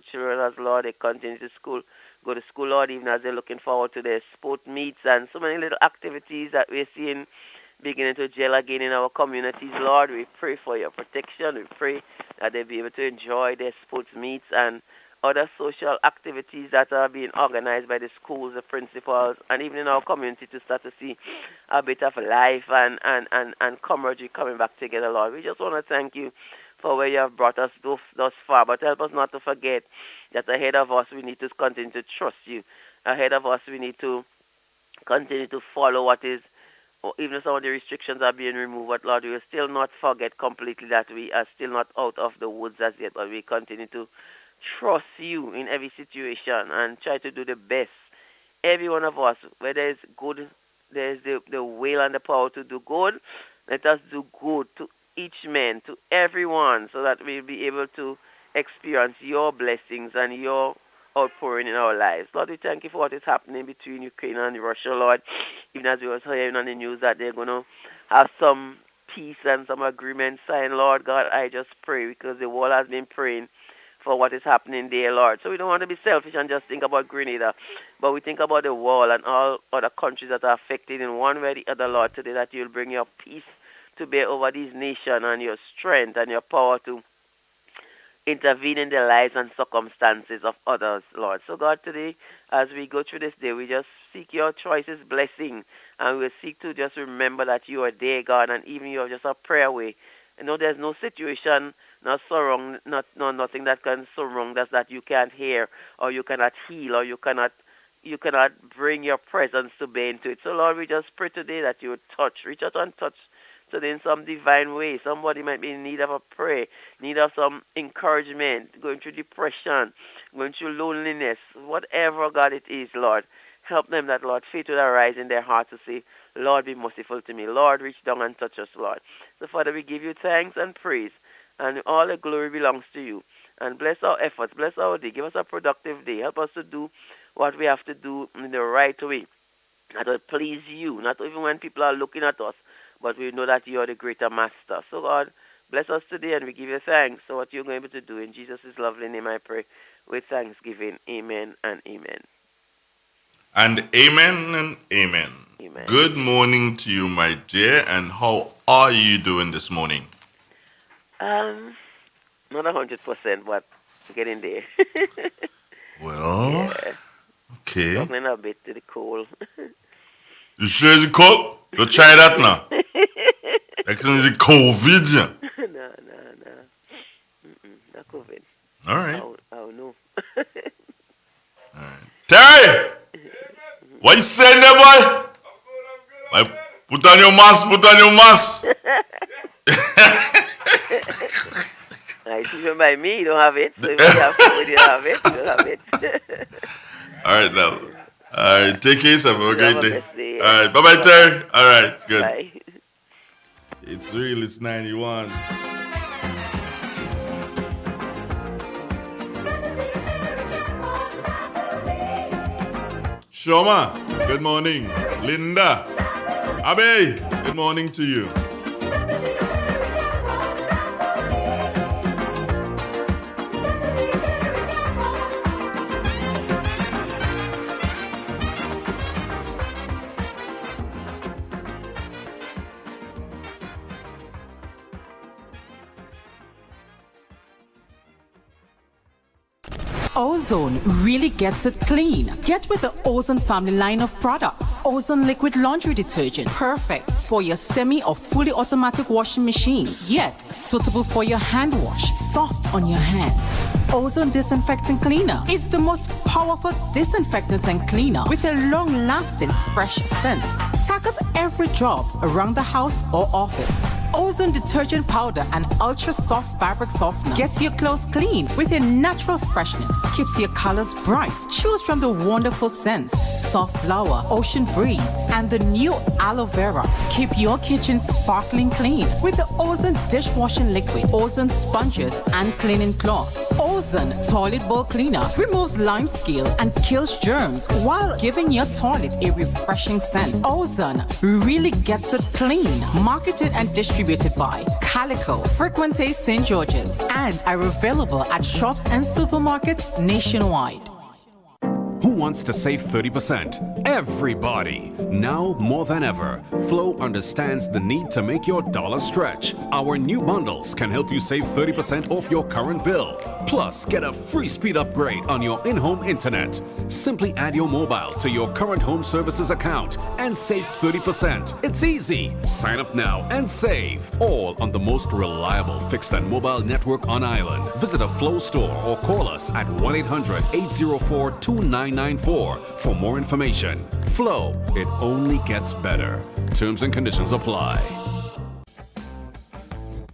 children as Lord, they continue to school, go to school, Lord, even as they're looking forward to their sport meets and so many little activities that we're seeing beginning to gel again in our communities, Lord. We pray for your protection. We pray that they'll be able to enjoy their sports meets and other social activities that are being organized by the schools, the principals, and even in our community to start to see a bit of life and camaraderie coming back together, Lord. We just want to thank you for where you have brought us thus far, but help us not to forget that ahead of us we need to continue to trust you. Ahead of us we need to continue to follow what is, even if some of the restrictions are being removed, but Lord, we will still not forget completely that we are still not out of the woods as yet, but we continue to trust you in every situation and try to do the best. Every one of us, where there is good, there is the will and the power to do good. Let us do good to each man, to everyone, so that we'll be able to experience your blessings and your outpouring in our lives. Lord, we thank you for what is happening between Ukraine and Russia, Lord. Even as we was hearing on the news that they're going to have some peace and some agreement signed, Lord God, I just pray because the world has been praying for what is happening there, Lord. So we don't want to be selfish and just think about Grenada, but we think about the world and all other countries that are affected in one way or the other, Lord, today that you'll bring your peace to bear over these nations and your strength and your power to intervene in the lives and circumstances of others, Lord. So, God, today, as we go through this day, we just seek your choices, blessing, and we'll seek to just remember that you are there, God, and even you are just a prayer away. You know, there's no situation, nothing that can surround us that you can't hear, or you cannot heal, or you cannot bring your presence to bear into it. So, Lord, we just pray today that you would reach out and touch today in some divine way. Somebody might be in need of a prayer, need of some encouragement, going through depression, going through loneliness, whatever, God, it is, Lord. Help them that, Lord, faith will arise in their heart to say, Lord, be merciful to me. Lord, reach down and touch us, Lord. So, Father, we give you thanks and praise, and all the glory belongs to you. And bless our efforts, bless our day. Give us a productive day. Help us to do what we have to do in the right way. That will please you, not even when people are looking at us, but we know that you are the greater master. So, God, bless us today, and we give you thanks for what you're going to do. In Jesus' lovely name I pray with thanksgiving. Amen and amen. And amen and amen. Amen. Good morning to you, my dear, and how are you doing this morning? Not 100%, but getting there. Well, yeah. Okay. Struggling a bit to the cold. You sure it's cold? Don't try that now. That's the COVID. No. Not COVID. All right. Oh no. All right. Terry! What you saying there, boy? I'm good. Put on your mask. It's even by me, you don't have it. So if you have COVID, you don't have it. All right, now. All right, take care, have a great day. All right, bye-bye, Terry. All right, good. Bye. It's real, it's 91. Shoma, good morning. Linda, Abe, good morning to you. Ozone really gets it clean. Get with the Ozone family line of products. Ozone liquid laundry detergent. Perfect for your semi or fully automatic washing machines. Yet suitable for your hand wash. Soft on your hands. Ozone disinfectant cleaner. It's the most powerful disinfectant and cleaner with a long-lasting fresh scent. Tackles every job around the house or office. Ozone detergent powder and ultra soft fabric softener gets your clothes clean with a natural freshness. Keeps your colors bright. Choose from the wonderful scents Soft Flower, Ocean Breeze, and the new Aloe Vera. Keep your kitchen sparkling clean with the Ozone dishwashing liquid, Ozone sponges, and cleaning cloth. Ozone Ozone Toilet Bowl Cleaner removes lime scale and kills germs while giving your toilet a refreshing scent. Ozone really gets it clean. Marketed and distributed by Calico, Frequente St. George's, and are available at shops and supermarkets nationwide. Who wants to save 30%? Everybody! Now more than ever, Flow understands the need to make your dollar stretch. Our new bundles can help you save 30% off your current bill. Plus, get a free speed upgrade on your in-home internet. Simply add your mobile to your current home services account and save 30%. It's easy. Sign up now and save. All on the most reliable fixed and mobile network on island. Visit a Flow store or call us at 1-800-804-2994 for more information. Flow, it only gets better. Terms and conditions apply.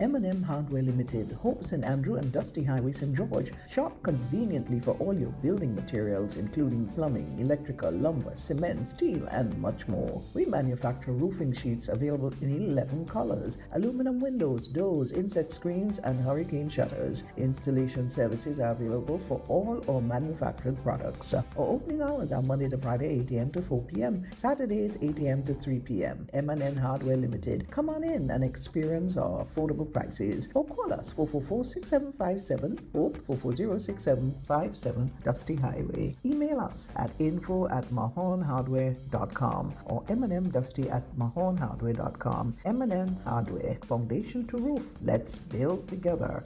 M&M Hardware Limited, Hope St. Andrew and Dusty Highway, St. George. Shop conveniently for all your building materials, including plumbing, electrical, lumber, cement, steel, and much more. We manufacture roofing sheets available in 11 colors, aluminum windows, doors, insect screens, and hurricane shutters. Installation services are available for all our manufactured products. Our opening hours are Monday to Friday, 8 a.m. to 4 p.m., Saturdays, 8 a.m. to 3 p.m. M&M Hardware Limited. Come on in and experience our affordable prices, or call us 444-6757 or 440-6757 Dusty Highway. Email us at info@mahonhardware.com or mnmdusty@mahonhardware.com. M&M Hardware, foundation to roof. Let's build together.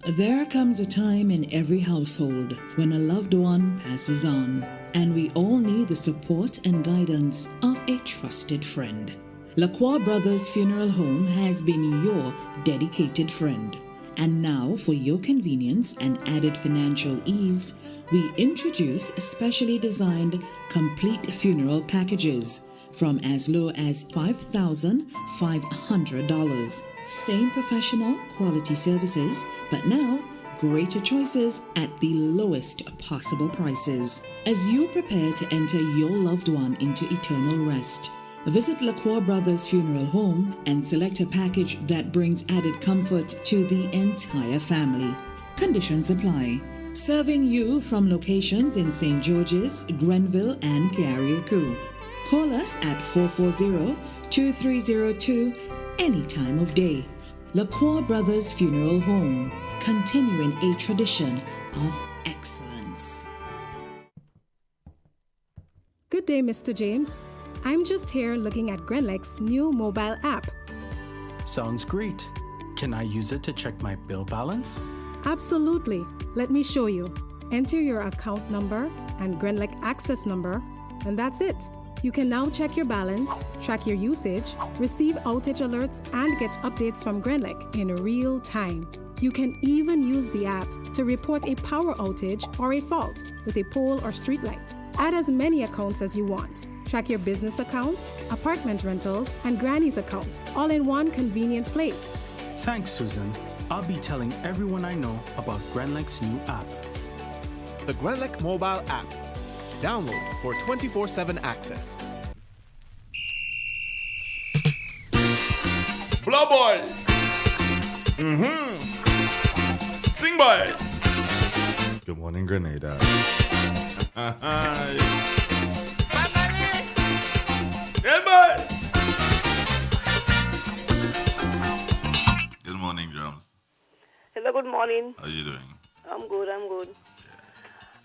There comes a time in every household when a loved one passes on, and we all need the support and guidance of a trusted friend. Lacroix Brothers Funeral Home has been your dedicated friend. And now, for your convenience and added financial ease, we introduce specially designed complete funeral packages from as low as $5,500. Same professional quality services, but now greater choices at the lowest possible prices. As you prepare to enter your loved one into eternal rest, visit Lacroix Brothers Funeral Home and select a package that brings added comfort to the entire family. Conditions apply. Serving you from locations in St. George's, Grenville, and Carriacou. Call us at 440-2302 any time of day. Lacroix Brothers Funeral Home, continuing a tradition of excellence. Good day, Mr. James. I'm just here looking at Grenlec's new mobile app. Sounds great. Can I use it to check my bill balance? Absolutely. Let me show you. Enter your account number and Grenlec access number, and that's it. You can now check your balance, track your usage, receive outage alerts, and get updates from Grenlec in real time. You can even use the app to report a power outage or a fault with a pole or street light. Add as many accounts as you want. Track your business account, apartment rentals, and Granny's account, all in one convenient place. Thanks, Susan. I'll be telling everyone I know about Grenlec's new app. The Grenlec mobile app. Download for 24/7 access. Blow boy. Sing boy. Good morning, Grenada. Yeah, boy. Good morning, Drums. Hello, good morning. How you doing? I'm good.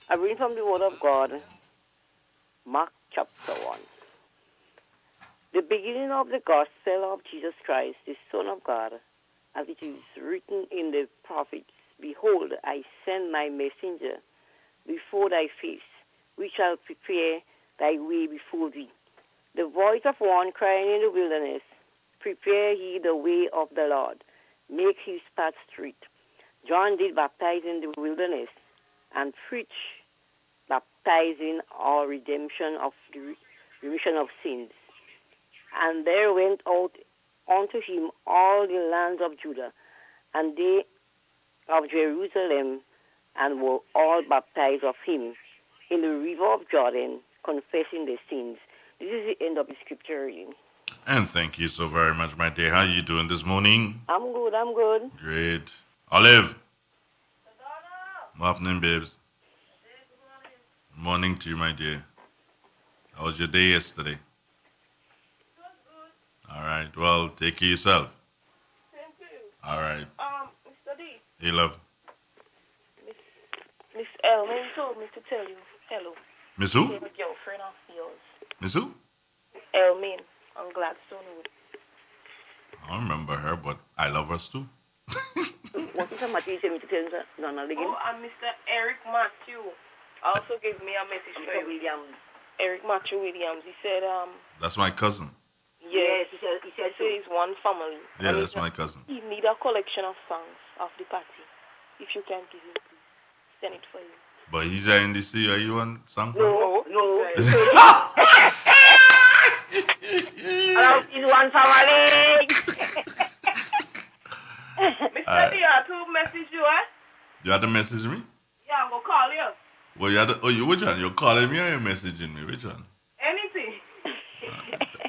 I read from the Word of God, Mark chapter 1. The beginning of the gospel of Jesus Christ, the Son of God, as it is written in the prophets, Behold, I send my messenger before thy face, which shall prepare thy way before thee. The voice of one crying in the wilderness, Prepare ye the way of the Lord, make his path straight. John did baptize in the wilderness and preach, baptizing our redemption of the remission of sins. And there went out unto him all the lands of Judah, and they of Jerusalem, and were all baptized of him in the river of Jordan, confessing their sins. This is the end of the scripture reading. And thank you so very much, my dear. How you doing this morning? I'm good. Great. Olive. What happening, babes? Morning to you, my dear. How was your day yesterday? All right. Well, take care of yourself. Thank you. All right. Mr. D. Hey, love. Miss Elman told me to tell you hello. Miss who? She's a girlfriend of yours. Miss who? Elmin on Gladstone Wood. I don't remember her, but I love her too. Wasn't somebody you me to tell Donald again? Oh, and Mr. Eric Matthew also gave me a message for you. Williams. Eric Matthew Williams. He said, That's my cousin. Yes, he said it's one family. Yeah, And that's my cousin. He need a collection of songs of the party. If you can give him, please. Send it for you. But he's in the sea. Are you on song? No. Right. Hello, it's one family. Mr. D, I have to message you, eh? You had to message me? Yeah, I'm going to call you. Well, you had to, which one? You're calling me or you're messaging me? Which one? Anything.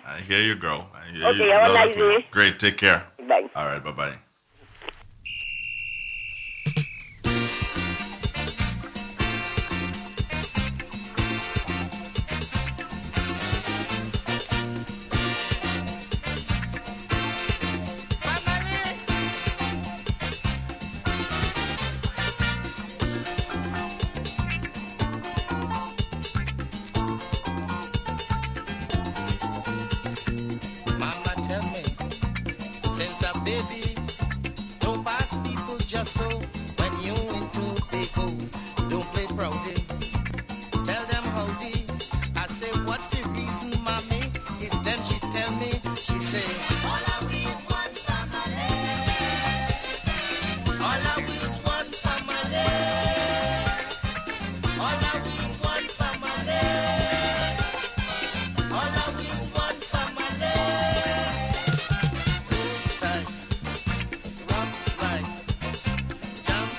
I hear you, girl. I hear Okay, you. have a Loud and nice clear. day. Great. Take care. Bye. All right. Bye-bye. Mama tell me, since a baby, don't pass people just so. When you into big hole, don't play proudy. Tell them howdy. I say, what's the reason, mommy? It's then she tell me, she say, all I we is one family. All I we is one family. All I we is one family. All I we is one family. Tight, rock right, jump,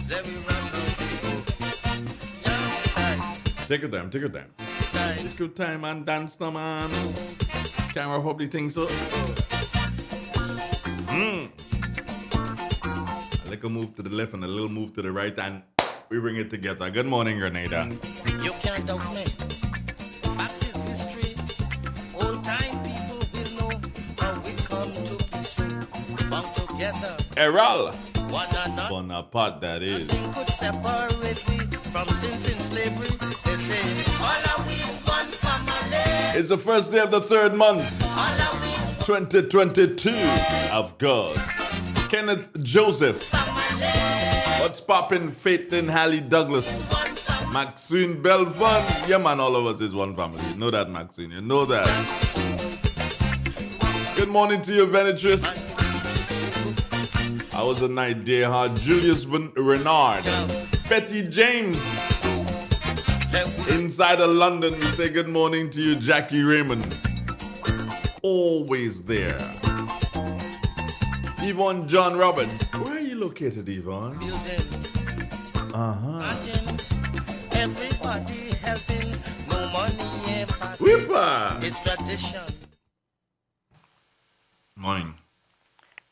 then we run the jump tight, Take your time. Take your time. tight. Take your time and dance, no man. Camera probably thinks so. A little move to the left and a little move to the right, and we bring it together. Good morning, Grenada. You can't doubt me. Facts is history. Old time people will know how we come to peace. Bound together, Errol. one another. Bonaparte, that is. Nothing could separate we from sins in slavery. They say, all are we one family. It's the first day of the third month, All are we 2022 of God. Kenneth Joseph. family. What's poppin'? Faith in Hallie Douglas. One family. Maxine Belfon. Yeah, man, all of us is one family. You know that, Maxine. You know that. Good morning to you, Venetress. How was the night, dear heart? Julius Renard. Betty James. Inside of London, we say good morning to you, Jackie Raymond. Always there. Yvonne John Roberts. Where are you located, Yvonne? Building. Imagine everybody helping. No money ain't passing. Whipper! It's tradition. Morning.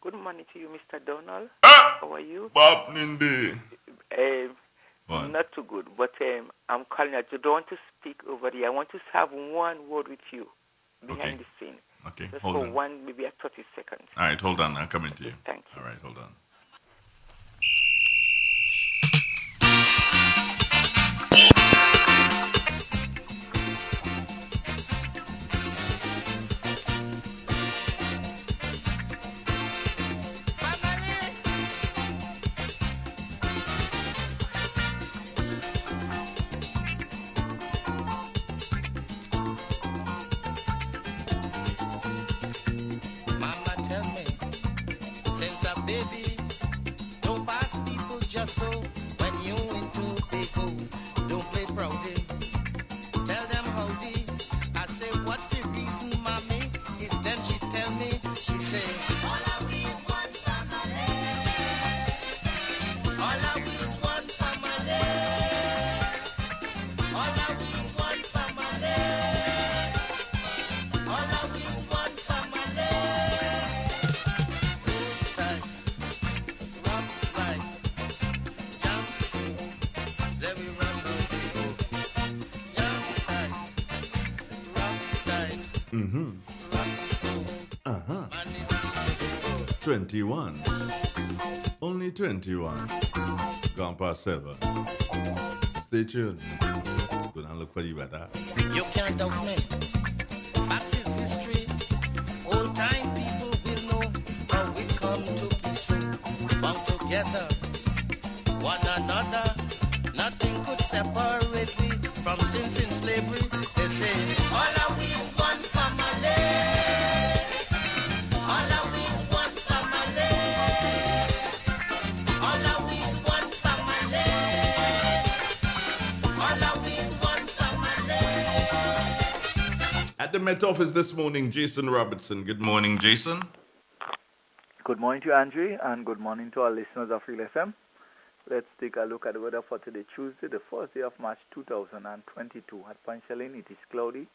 Good morning to you, Mr. Donald. How are you? Bob Nindi. What? Not too good, but I'm calling you. I don't want to speak over there. I want to have one word with you behind the scene. Okay, Just hold for on. one, maybe 30 seconds. All right, hold on. I'm coming to you. Thank you. All right, hold on. Mama tell me, since a baby, don't pass people just so. When you into big hole, don't play proudy. Tell them howdy. I say, what's the reason, mommy? It's then she tell me, she say, all I we is one family. All I we is one family. All I we is one family. All I we is one family. Tight, rock right, 21. Only 21. Gone past 7. Stay tuned. Gonna look for you better. You can't doubt me. Facts is history. Old time people will know how we come to peace. Bound together, one another. Nothing could separate we from sins in slavery. They say, all are we one family. All are we one family. All are we one family. All are we one family. At the Met Office this morning, Jason Robertson. Good morning, Jason. Good morning to you, Andre, and good morning to our listeners of Real FM. Let's take a look at the weather for today, Tuesday, the 1st day of March 2022. At Panchaline, it is cloudy.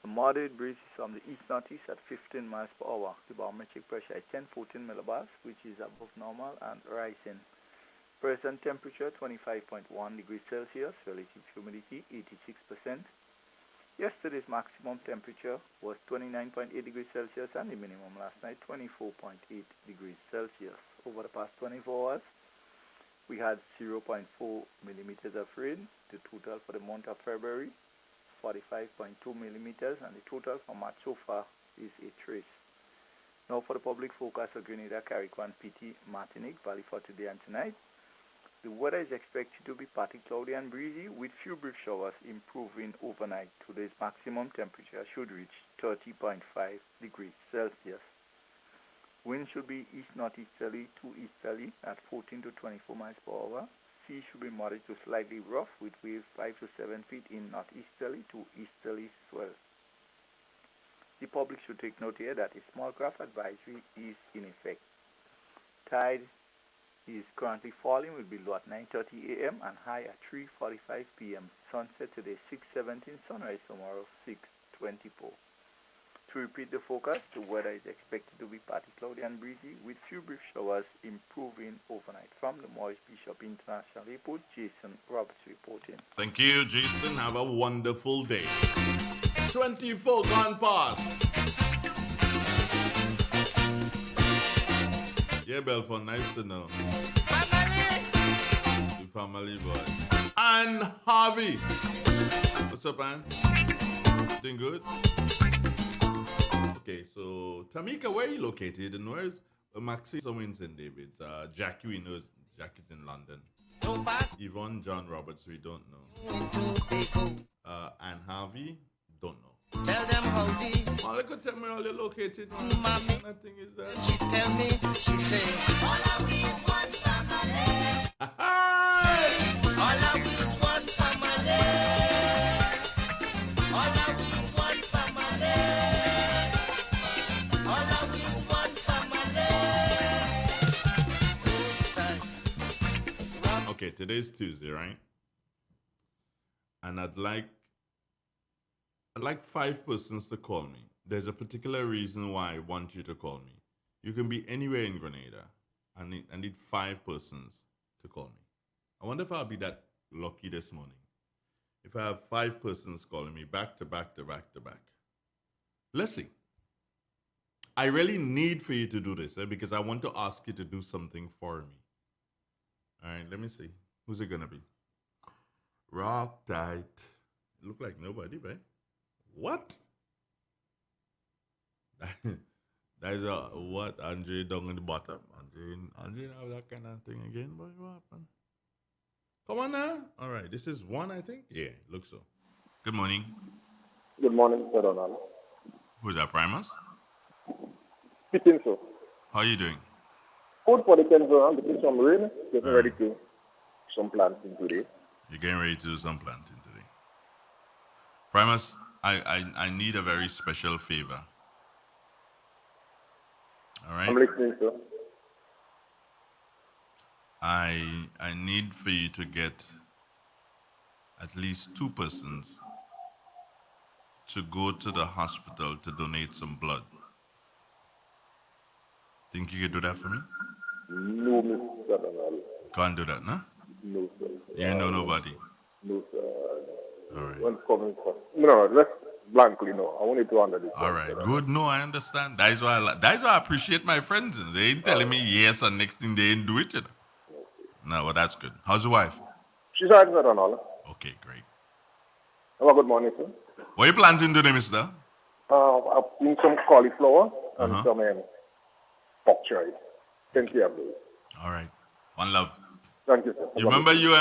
A moderate breeze is from the east-northeast at 15 miles per hour. The barometric pressure is 1014 millibars, which is above normal and rising. Present temperature 25.1 degrees Celsius, relative humidity 86%. Yesterday's maximum temperature was 29.8 degrees Celsius and the minimum last night 24.8 degrees Celsius. Over the past 24 hours, we had 0.4 millimeters of rain. The total for the month of February, 45.2 millimeters, and the total for March so far is a trace. Now for the public forecast for Grenada, Carriacou, PT, Martinique, Valley for today and tonight. The weather is expected to be partly cloudy and breezy with few brief showers improving overnight. Today's maximum temperature should reach 30.5 degrees Celsius. Wind should be east-northeasterly to easterly at 14 to 24 miles per hour. Sea should be moderate to slightly rough with waves 5 to 7 feet in northeasterly to easterly swell. The public should take note here that a small craft advisory is in effect. Tide is currently falling, will be low at 9:30 a.m. and high at 3:45 p.m. Sunset today 6:17, sunrise tomorrow 6:24. To repeat the forecast, the weather is expected to be partly cloudy and breezy with few brief showers improving overnight. From the Maurice Bishop International Airport, Jason Roberts reporting. Thank you, Jason. Have a wonderful day. 24 gone past. Yeah, Belfort, nice to know. The family boy. And Harvey. What's up, man? Doing good? Okay, so Tamika, where are you located? And where's Maxie? Somewhere in St. David's. Jackie, we know Jackie's in London. Yvonne, John Roberts, we don't know. And Harvey, don't know. Tell them how the all they could tell me all they're located. Mommy, nothing is there. she tell me, she say, all are we one family. All are we one family. All are we one family. All are we one family. Okay, today's Tuesday, right? And I'd like 5 persons to call me. There's a particular reason why I want you to call me. You can be anywhere in Grenada. I need 5 persons to call me. I wonder if I'll be that lucky this morning. If I have 5 persons calling me back to back to back to back. Let's see. I really need for you to do this because I want to ask you to do something for me. All right, let me see. Who's it going to be? Rock tight. Look like nobody, right? What? That is what? Andre down in the bottom? Andre have that kind of thing again? Boy, what happened? Come on now. All right, this is one, I think. Yeah, looks so. Good morning. Good morning, Sir Ronald. Who's that, Primus? Speaking so. How are you doing? Good for the Kenzo. I'm getting some rain. Getting ready to some planting today. You're getting ready to do some planting today. Primus, I need a very special favor. All right? I'm listening, sir. I need for you to get at least 2 persons to go to the hospital to donate some blood. Think you could do that for me? No, Mr. Ronald. Can't do that, no? No, sir. You ain't know nobody? No, sir. All right. What's coming from? No, blankly, no. I want it to under this. All right, good. No, I understand. That's why that's why I appreciate my friends. You know. They ain't telling me yes and next thing they ain't do it. You know. No, well, that's good. How's your wife? She's alright, Mr. Donald. Okay, great. Have a good morning, sir. What are you planting today, mister? I've seen some cauliflower and some bok choy. Thank you, Abdul. All right. One love. Thank you, sir. You remember you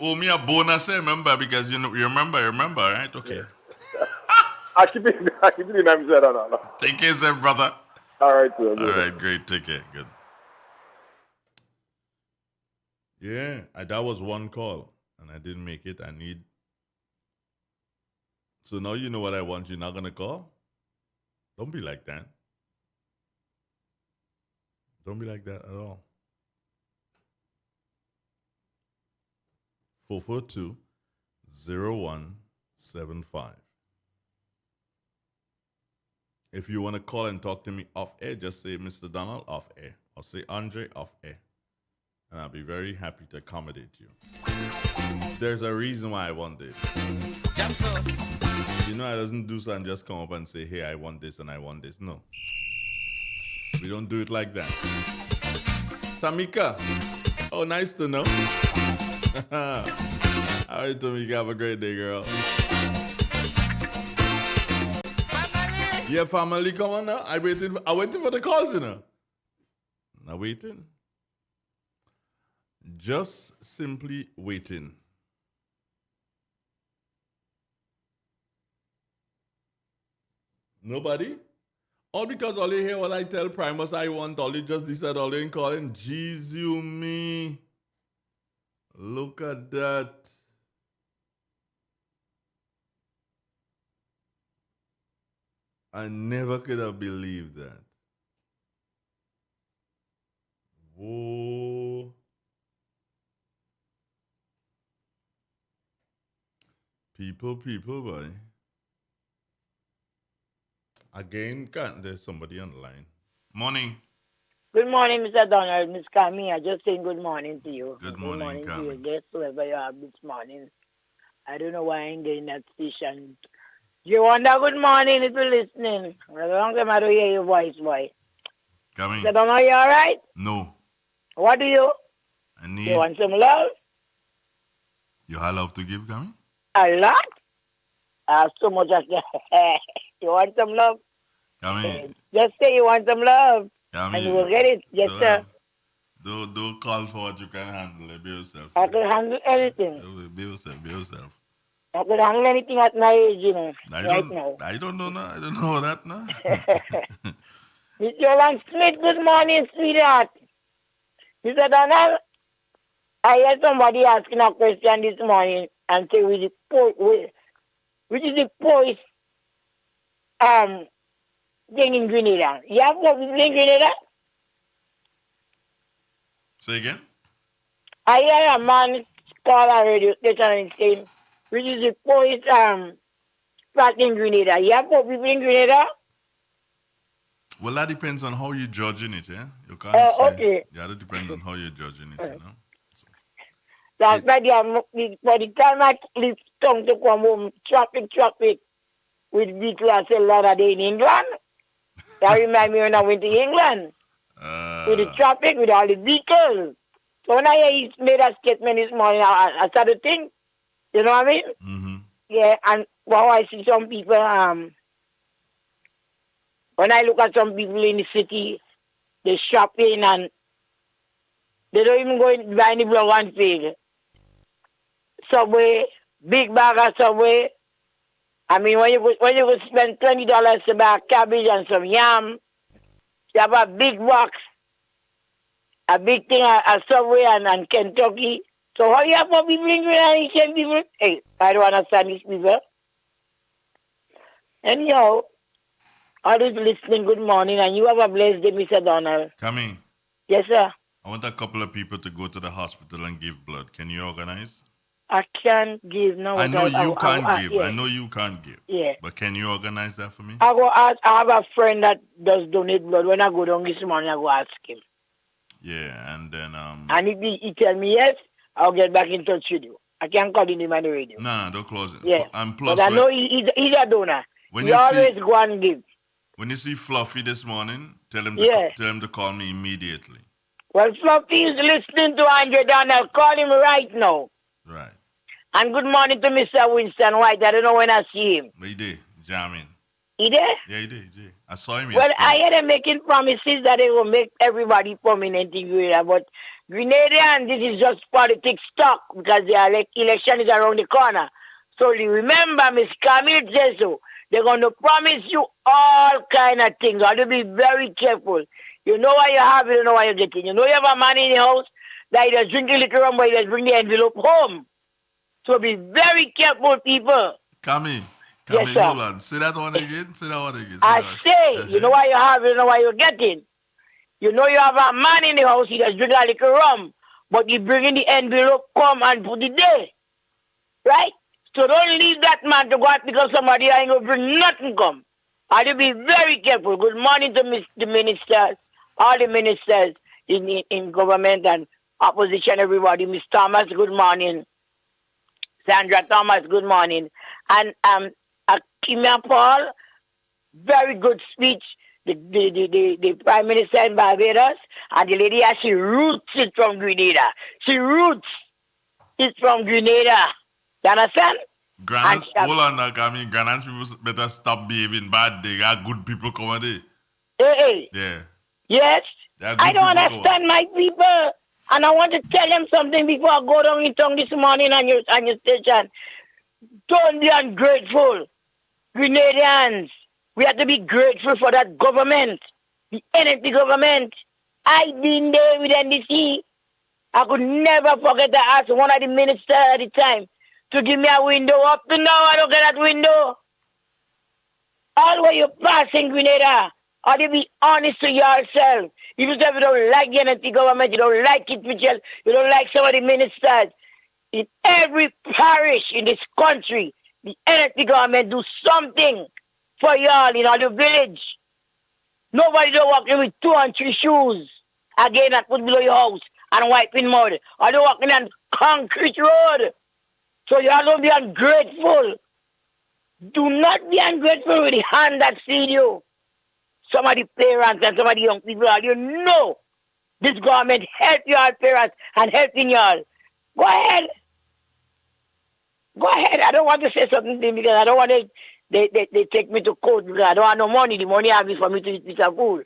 owe me a bonus, remember, because you remember, right? Okay. Yeah. I keep it in Mr. Donald. Take care, sir, brother. All right, sir. All right, great. Take care. Good. Yeah, that was one call, and I didn't make it. So now you know what I want. You're not going to call? Don't be like that. Don't be like that at all. 442-0175. If you want to call and talk to me off air, just say Mr. Donald off air, or say Andre off air. And I'll be very happy to accommodate you. There's a reason why I want this. You know, I doesn't do so and just come up and say, hey, I want this and I want this. No. We don't do it like that. Tamika. Oh, nice to know. All right, Tamika, have a great day, girl. Yeah, family, come on now. I waiting for the calls, you know. Now waiting. Just simply waiting. Nobody? All because all you hear what I tell Primus I want, all you just decide all you calling. Jeez, you me. Look at that. I never could have believed that. Whoa. People, boy. Again, there's somebody on the line. Morning. Good morning, Mr. Donald. Miss Camille, just saying good morning to you. Good morning, to your guest, whoever you have this morning. I don't know why I'm getting that station. You wonder good morning if you're listening. As long as I don't hear your voice, boy. Coming. Mr. Donald, you all right? No. What do you? You want some love? You have love to give, Camille? A lot? I have so much of that. You want some love? Camille. Just say you want some love. Camille. And you will get it. Yes, sir. Don't call for what you can handle. Be yourself. I can handle anything. Be yourself. I could handle anything at my age, you know. I don't know now. I don't know that now. Mr. Yolande Smith, good morning, sweetheart. Mr. Donald, I heard somebody asking a question this morning and say which is the poorest thing in Grenada. You have what people in Grenada? Say again? I hear a man call a radio station and saying which is the poorest spot in Grenada. You have what people in Grenada? Well, that depends on how you're judging it, yeah? You can't say. Okay. Yeah, that depends on how you're judging it, you know? That's why by the time I leave tongue to come home, traffic with people I say a lot of day in England. That reminds me when I went to England. With the traffic, with all the vehicles. So when I hear he made a statement this morning, I started to think, you know what I mean? Mm-hmm. Yeah, and wow, I see some people, when I look at some people in the city, they shopping and they don't even go and buy any blood and feed. Subway, big bag of Subway. I mean, when you go spend $20 to buy cabbage and some yam, you have a big box, a big thing, a Subway and Kentucky. So how you have for people in Greenland and people? Hey, I don't understand these people. Anyhow, always listening, good morning, and you have a blessed day, Mr. Donald. Coming. Yes, sir. I want a couple of people to go to the hospital and give blood. Can you organize? I can't give no. I know you can't give. Yeah. I know you can't give. Yeah. But can you organize that for me? I go ask. I have a friend that does donate blood. When I go down this morning, I go ask him. Yeah, and then And if he tell me yes, I'll get back in touch with you. I can't call him on the radio. No, don't close it. Yeah. And plus, but I know he's a donor. When you you always see go and give. when you see Fluffy this morning, tell him Yes. tell him to call me immediately. Well, Fluffy is listening to Andre Donald. Call him right now. Right. And good morning to Mr. Winston White. I don't know when I see him. But he did, jamming. He there? Yeah, he did. I saw him Well, yesterday. I hear them making promises that they will make everybody prominent in Grenada, but Grenadian, this is just politics talk because the election is around the corner. So remember, Miss Camille says so. They're going to promise you all kind of things. You have to be very careful. You know what you have, you know what you're getting. You know you have a man in the house that just drinking liquor rum, but he just bring the envelope home. So be very careful, people. Camille, Yes, sir. hold on. Say that one again. Say that one again. I say, you know what you have, you know what you're getting. You know you have a man in the house, he just drink a little rum, but he bring in the envelope, come and put it there. Right? So don't leave that man to go out because somebody ain't going to bring nothing come. I to be very careful. Good morning to the ministers, all the ministers in government and opposition, everybody. Miss Thomas, good morning. Sandra Thomas, good morning. And Kimia Paul, very good speech. The Prime Minister in Barbados, and the lady, she roots it from Grenada. She roots it from Grenada. You understand? Hold on now, Camille. Granada people better stop behaving bad. They got good people coming Hey, there. hey. Yeah. Yes? I don't people understand my people. And I want to tell them something before I go down in tongue this morning on your station. Don't be ungrateful. Grenadians, we have to be grateful for that government, the NFP government. I've been there with NDC. I could never forget to ask one of the ministers at the time to give me a window. Up to now, I don't get that window. All where you pass in Grenada, or to be honest to yourself. If you don't like the NFP government, you don't like it, Mitchell, you don't like some of the ministers. In every parish in this country, the NFP government do something for y'all in all the village. Nobody don't walk in with 2 and 3 shoes again and put below your house and wiping mud. Or they walking on concrete road. So y'all don't be ungrateful. Do not be ungrateful with the hand that feed you. Some of the parents and some of the young people, you know this government help your parents and helping y'all. Go ahead. Go ahead. I don't want to say something because I don't want to, they take me to court because I don't have no money. The money I have is for me to eat pizza food.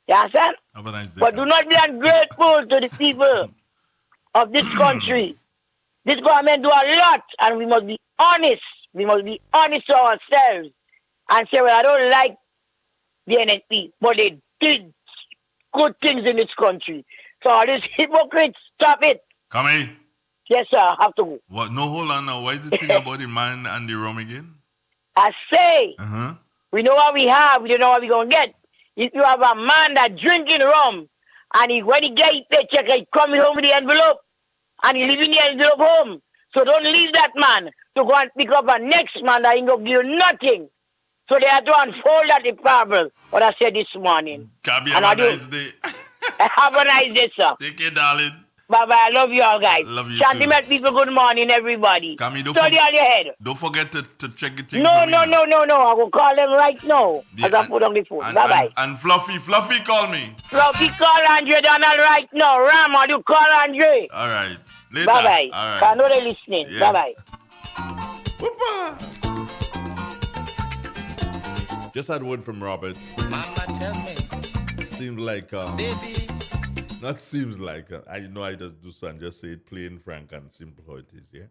You understand? Have a nice day. But do not be ungrateful to the people of this country. This government do a lot and we must be honest. We must be honest to ourselves and say, well, I don't like the NSP, but they did good things in this country. So all these hypocrites, stop it. Come here. Yes, sir, I have to go. What? No, hold on now. Why is the thing about the man and the rum again? I say, Uh-huh. we know what we have, we don't know what we're going to get. If you have a man that drinking rum, and when he get his paycheck, he coming home with the envelope, and he leaving the envelope home. So don't leave that man to go and pick up a next man that ain't going to give you nothing. So they have to unfold that the parable, what I said this morning. Cabby, have a nice day. Have a nice day, sir. Take care, darling. Bye-bye. I love you all, guys. Love you Shantimet people, good morning, everybody. Camille, Study on your head. Don't forget to check your things. No. for me now. I will call them right now. As I put on the phone. Bye-bye. And Fluffy call me. Fluffy, call Andre Donald right now. Ram, you call Andre. All right. Later. Bye-bye. All right. I know they're listening. Yeah. Bye-bye. Just had word from Robert. Mama tell me, Seemed like baby, not seems like I know I just do so and just say it plain, frank, and simple how it is. Yeah.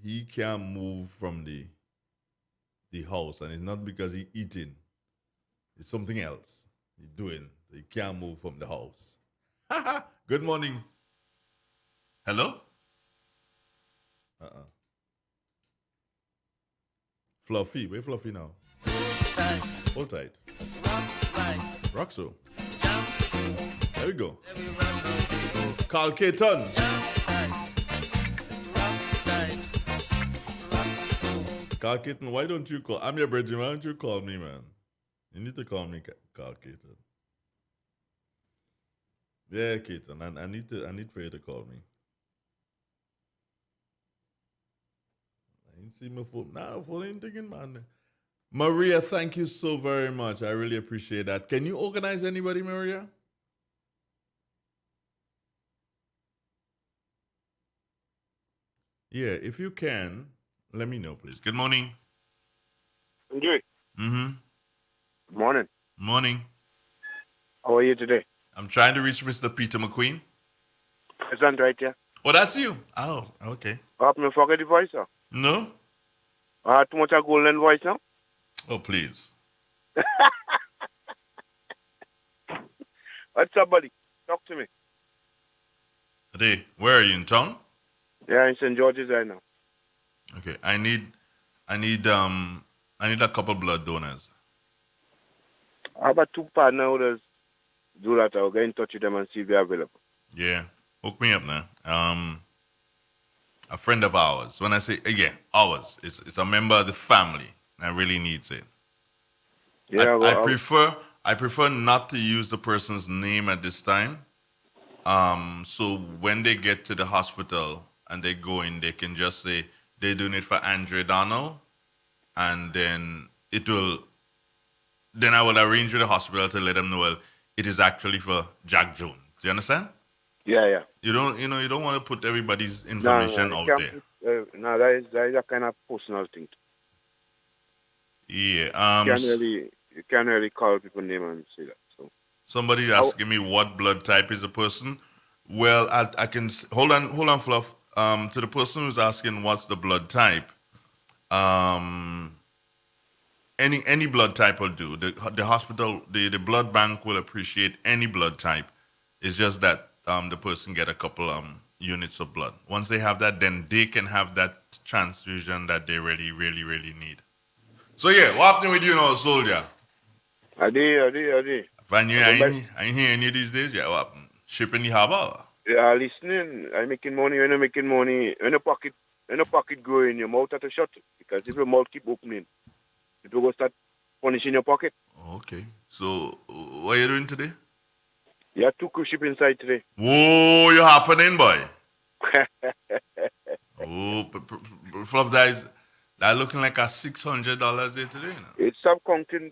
He can't move from the house, and it's not because he eating. It's something else he's doing. He can't move from the house. Good morning. Hello? Fluffy. Where Fluffy now? Hold tight. Rock so. There we go. Carl Caton. Carl Caton, why don't you call? I'm your brethren. Why don't you call me, man? You need to call me, Carl Caton. Yeah, Caton. I need for you to call me. You see my phone. Nah, phone ain't thinking, man. Maria, thank you so very much. I really appreciate that. Can you organize anybody, Maria? Yeah, if you can, let me know, please. Good morning. Andre. Mm-hmm. Good morning. Morning. How are you today? I'm trying to reach Mr. Peter McQueen. Present right here. Oh, that's you. Oh, okay. Me forget the voice, sir. No? Too much a golden voice now? Oh, please. What's up, buddy? Talk to me. Hey, where are you, in town? Yeah, in St. George's right now. Okay, I need a couple blood donors. How about 2 partner holders do that? I'll get in touch with them and see if they're available. Yeah, hook me up now. A friend of ours. When I say ours, it's a member of the family that really needs it. Yeah, I prefer not to use the person's name at this time. So when they get to the hospital and they go in, they can just say they're doing it for Andre Donald, and then I will arrange with the hospital to let them know, well, it is actually for Jack Jones. Do you understand? Yeah. You don't want to put everybody's information out there. No, that is a kind of personal thing. Yeah. You can't really call people's name and say that. So. Somebody's asking me what blood type is a person. Well, I can hold on, Fluff. To the person who's asking what's the blood type, any blood type will do. The hospital, the blood bank will appreciate any blood type. It's just that the person get a couple units of blood. Once they have that, then they can have that transfusion that they really, really, really need. So yeah, what happening with you now, soldier? I did. Find you, I ain't hear any of these days. Yeah, what happened? Shipping the harbor? Yeah, listening. I'm making money. When I'm making money, when the pocket growing, your mouth have to shut. Because if your mouth keep opening, it will start punishing your pocket. Okay. So what are you doing today? You have 2 cruise ship inside today. Whoa, you happening, boy? Oh, Fluff, that looking like a $600 day today. Now. It's stop counting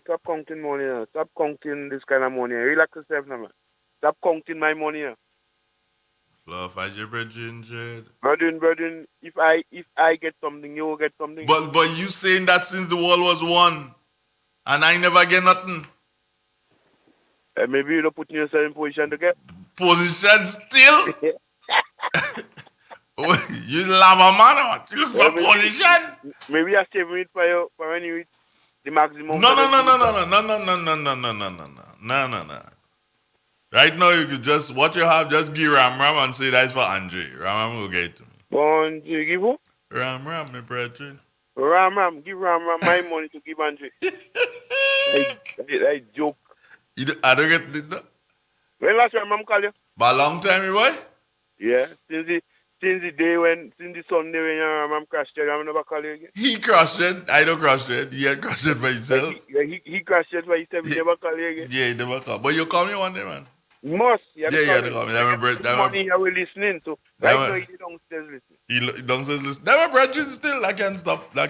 money now. Stop counting this kind of money. Relax yourself now, man. Stop counting my money now. Fluff, as your brethren, Jed. Brethren, if I get something, you will get something. But you saying that since the world was won, and I never get nothing. Maybe you don't put yourself in position to get. Position still? You lava man, you look for position? Maybe I saving it for when you reach the maximum. No. Right now, you could just, what you have, just give Ram and say that's for Andre. Ram will get it to me. Andre, give who? Ram, my brethren. Ram, give Ram my money to give Andre. I joke. I don't get it. When last time Mom called you? But a long time, boy? Yeah, since the Sunday when your mom crashed it, I never call you again. He crashed it. I don't crash it. He had crashed it by himself. He crashed it by himself. He never call you again. Yeah, he never call. But you call me one day, man. You must. You had to call me. That morning you were listening to. Right now he downstairs listening. He downstairs listening. That my brethren still. I can't stop the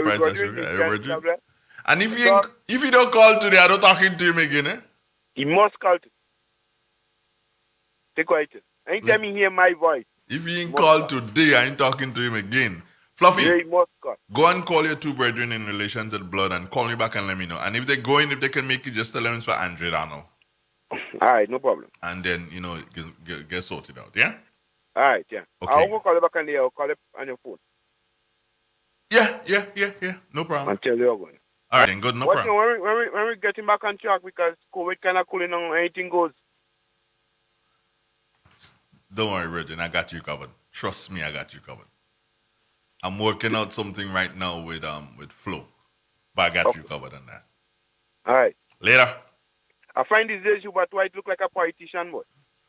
price of sugar. And if he don't call today, I don't talking to him again, eh? He must call today. Stay quiet. Anytime he hear my voice. If he ain't called today, I ain't talking to him again. Fluffy, yeah, he must call. Go and call your 2 brethren in relation to the blood and call me back and let me know. And if they go in, if they can make it, just tell them it's for Andre Donald. All right, no problem. And then, get sorted out, yeah? All right, yeah. Okay. I'll go call you back on the I'll call you on your phone. Yeah. No problem. And tell you how going. All right, then good, no problem. When we getting back on track, because COVID kind of cooling on, anything goes. Don't worry, brethren, I got you covered. Trust me, I got you covered. I'm working out something right now with Flo, but I got you covered on that. All right. Later. I find these days Hubert White look like a politician, boy.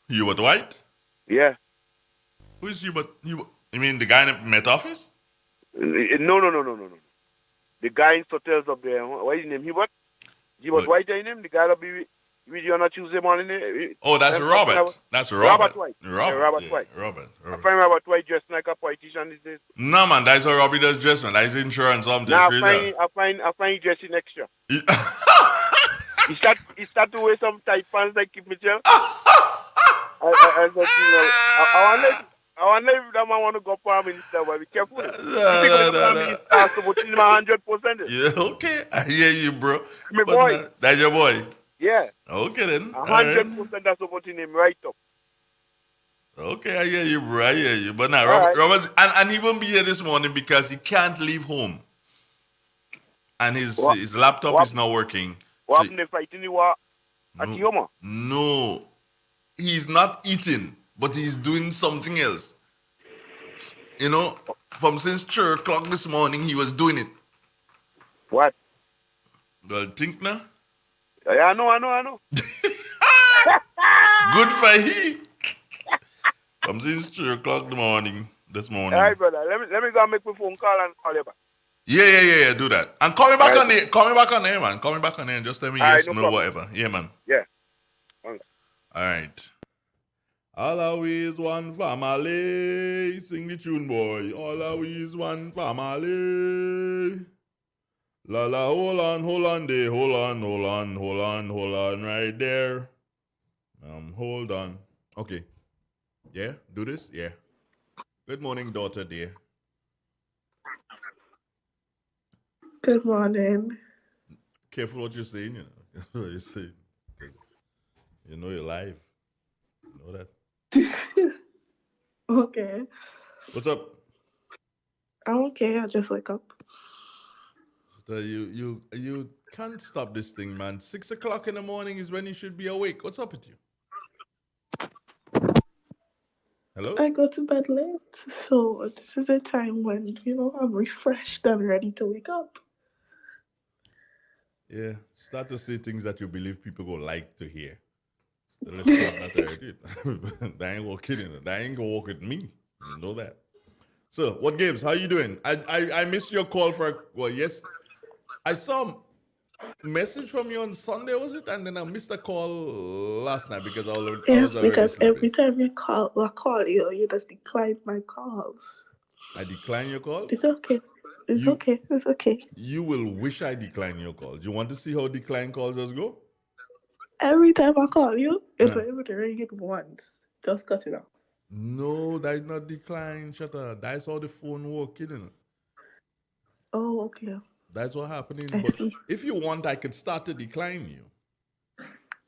Hubert White? Yeah. Who is Hubert? You mean the guy in the Met Office? No. The guy in hotels up there. What is his name? Hubert? Hubert White is his name? The guy that be video on a Tuesday morning. Oh, that's Robert. That's Robert. Robert White. Robert. Yeah, Robert yeah, White. Robert. I find Robert White dressing like a politician these days. No, man, that's how Robbie does dress, man. That's insurance. I'm Now crazy. I find he dressing extra. He start to wear some tight pants like Keith Mitchell. I wonder if that man want to go Prime Minister, but be careful. If he go to Prime Minister, I'll support him 100%. Yeah, okay. I hear you, bro. My boy. That's your boy. Yeah. Okay, then. 100% I'm supporting him right up. Okay, I hear you, bro. I hear you. But now, Robert, and he won't be here this morning because he can't leave home. And his laptop is not working. What happened if fighting you at home? No. He's not eating, but he's doing something else. You know, from since 3 o'clock this morning, he was doing it. What? Well, think now? Yeah, I know. Good for he. From since 3 o'clock this morning. All right, brother. Let me go and make my phone call and call you back. Yeah. Do that. And call me back on there. Call me back on there, man. Call me back on there and just tell me yes, no, whatever. Yeah, man. Yeah. All right. All are we is one family. Sing the tune, boy. All are we is one family. La la, hold on, day. Hold on, right there. Hold on. Okay. Yeah, do this? Yeah. Good morning, daughter, dear. Good morning. Careful what you're saying, you know. What you're saying. You know you're live. You know that. Okay. What's up? I'm okay. I just wake up. So you can't stop this thing, man. 6 o'clock in the morning is when you should be awake. What's up with you? Hello? I go to bed late, so this is a time when, I'm refreshed and ready to wake up. Yeah, start to say things that you believe people will like to hear. So let's start not to do it. They ain't gonna kid in it. They ain't gonna walk with me. You know that. So, what Gibbs? How you doing? I missed your call yes. I saw a message from you on Sunday, was it? And then I missed a call last night because I was because every time I call you, you just decline my calls. I decline your call? It's okay. It's okay. You will wish I decline your call. Do you want to see how decline calls just go? Every time I call you, it's able to ring it once. Just cut it off. No, that is not decline, Shutter. That's how the phone works, you know. Oh, okay. That's what happening. But if you want, I could start to decline you.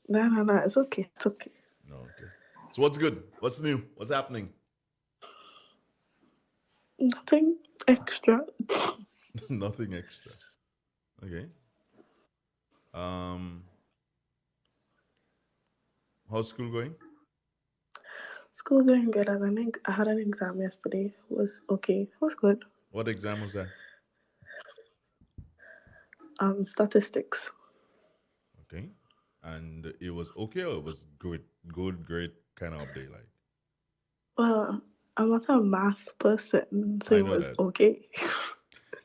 No. It's okay. It's okay. No, okay. So what's good? What's new? What's happening? Nothing extra. Nothing extra. Okay. How's school going? School going good. I had an exam yesterday. It was okay. It was good. What exam was that? Statistics. Okay. And it was okay or it was good, great kind of update like? Well, I'm not a math person, so it was okay.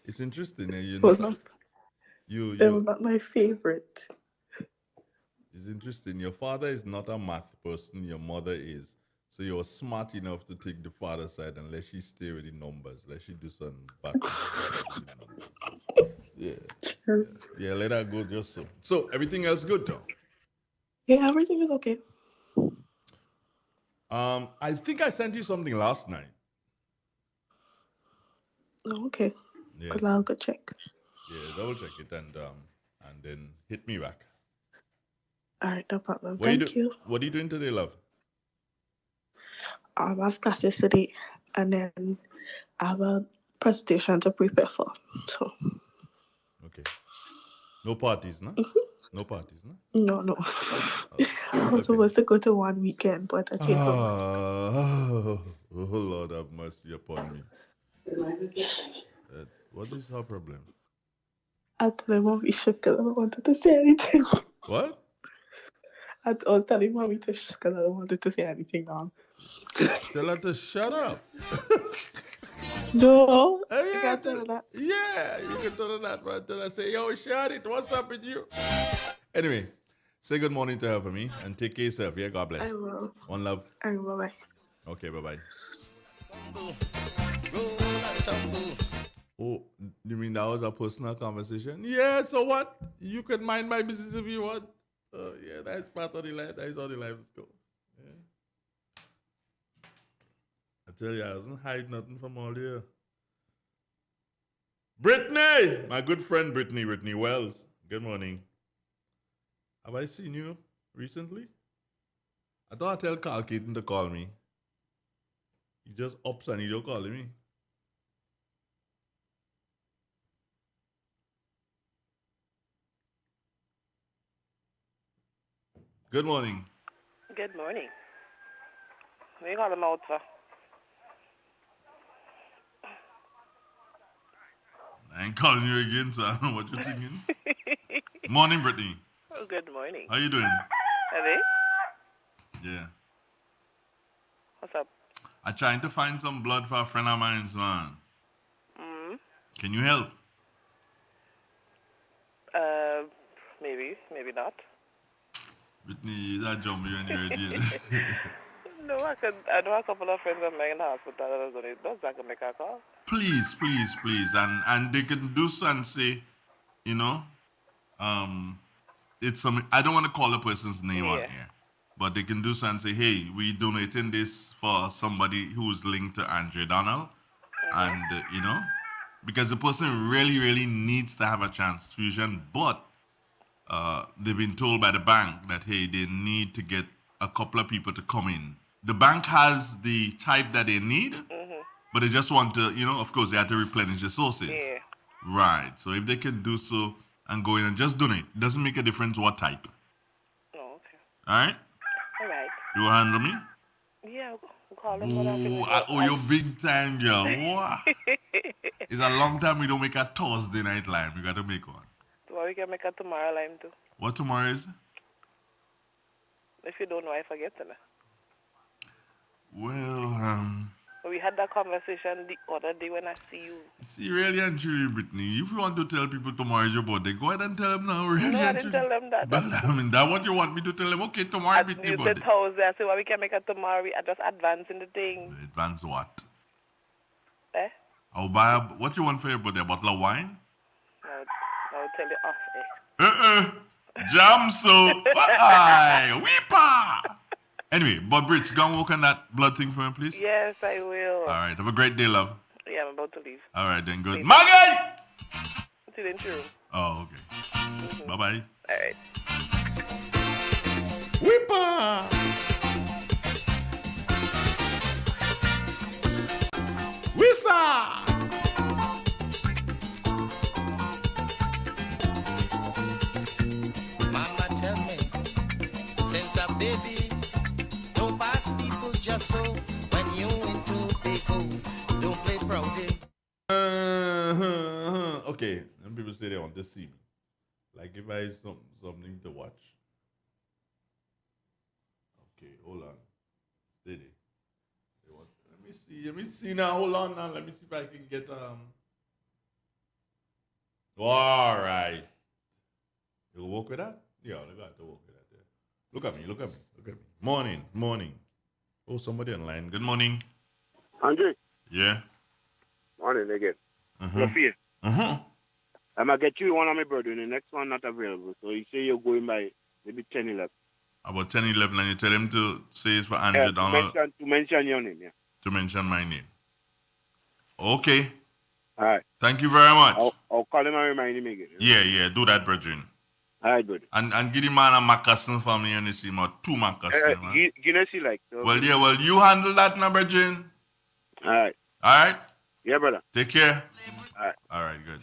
It's interesting, you It know. was not my favorite. It's interesting. Your father is not a math person. Your mother is. So you're smart enough to take the father's side and let she stay with the numbers. Let she do some back. Yeah. Sure. Yeah, let her go just so. So everything else good though? Yeah, everything is okay. I think I sent you something last night. Oh, okay. Yes. Well, I'll go check. Yeah, double check it and then hit me back. All right, no problem. What Thank you. What are you doing today, love? I have classes today, and then I have a presentation to prepare for. So. Okay. No parties, no? Mm-hmm. No parties, no? No. I was supposed to go to one weekend, but I can't go. Oh, Lord have mercy upon me. What is her problem? I told my mommy shook because I don't wanted to say anything. What? I was telling mommy to shh because I don't wanted to say anything wrong. Tell her to shut up. No. You can't tell her that. Yeah, you can tell her that, but tell her, say, yo, shut it. What's up with you? Anyway, Say good morning to her for me and take care of yourself. Yeah, God bless. I will. One love. All right, bye-bye. Okay, bye-bye. Oh, you mean that was a personal conversation? Yeah, so what? You can mind my business if you want. Yeah, that's part of the life. That's how the life goes. Yeah. I tell you, I doesn't hide nothing from all here. Brittany! My good friend Brittany Wells. Good morning. Have I seen you recently? I thought I'd tell Carl Keaton to call me. He just ups and he don't call me. Good morning. Good morning. What you call him out for? I ain't calling you again, so I don't know what you're thinking. Morning, Brittany. Oh, good morning. How you doing? Are Yeah. What's up? I'm trying to find some blood for a friend of mine, man. Mm-hmm. Can you help? Maybe not. Brittany, that jump you when you're ready. No, I know a couple of friends of mine in the hospital that are going to do that. I can make a call. Please. And they can do so and say, you know, it's some, I don't want to call a person's name on here, but they can do so and say, hey, we donating this for somebody who's linked to Andre Donald. And, you know, because the person really, really needs to have a transfusion, but they've been told by the bank that, hey, they need to get a couple of people to come in. The bank has the type that they need, but they just want to, you know, of course, they have to replenish the sources. Yeah. Right. So if they can do so and go in and just donate, it doesn't make a difference what type. Oh, okay. All right? All right. You will handle me? Yeah, I'll call them. Ooh, I owe you big time, girl. It's a long time we don't make a Thursday night lime. You got to make one. Well, we can make a tomorrow lime too. What tomorrow is? If you don't know, I forget to know. Well, We had that conversation the other day when I see you. see, really and truly, Brittany, if you want to tell people tomorrow is your birthday, go ahead and tell them now, really. No, I and didn't truly. tell them that. But I mean, that what you want me to tell them? Okay, tomorrow is your You birthday. said Thursday. I said, well, we can make it tomorrow. We are just advancing the thing. Advance what? Eh? I'll buy what you want for your birthday? A bottle of wine? I'll tell you off. Jam so. Aye, weepa. Anyway, but Brits, go and work on that blood thing for me, please. Yes, I will. All right, have a great day, love. Yeah, I'm about to leave. All right, then, good. Please. Maggie! Till in your room. Oh, okay. Bye-bye. All right. Weepa! Wissa! Mama tell me, since a baby, don't pass people just so. When you into big hole, don't play proudy. Okay, and people say they want to see me. Like if I something to watch. Okay, hold on. Steady. Let me see now. Hold on now. Let me see if I can get all right. You work with that? Yeah, I got to work with that. Yeah. Look at me. Morning. Oh, somebody online. Good morning. Andre? Yeah. Morning again. Uh-huh. Sophia. Uh-huh. I'm going to get you one of my brother, the next one not available. So you say you're going by maybe 10, 11. About 10, 11, and you tell him to say it's for Andre Donald. To mention your name, yeah. To mention my name. Okay. All right. Thank you very much. I'll call him and remind him again. Yeah, do that, brethren. All right, good. And give the man a moccasin for me, and you see, more 2 moccasins, man. Guinness, like. So Well, you handle that now, brethren. All right. All right? Yeah, brother. Take care. All right. All right, good.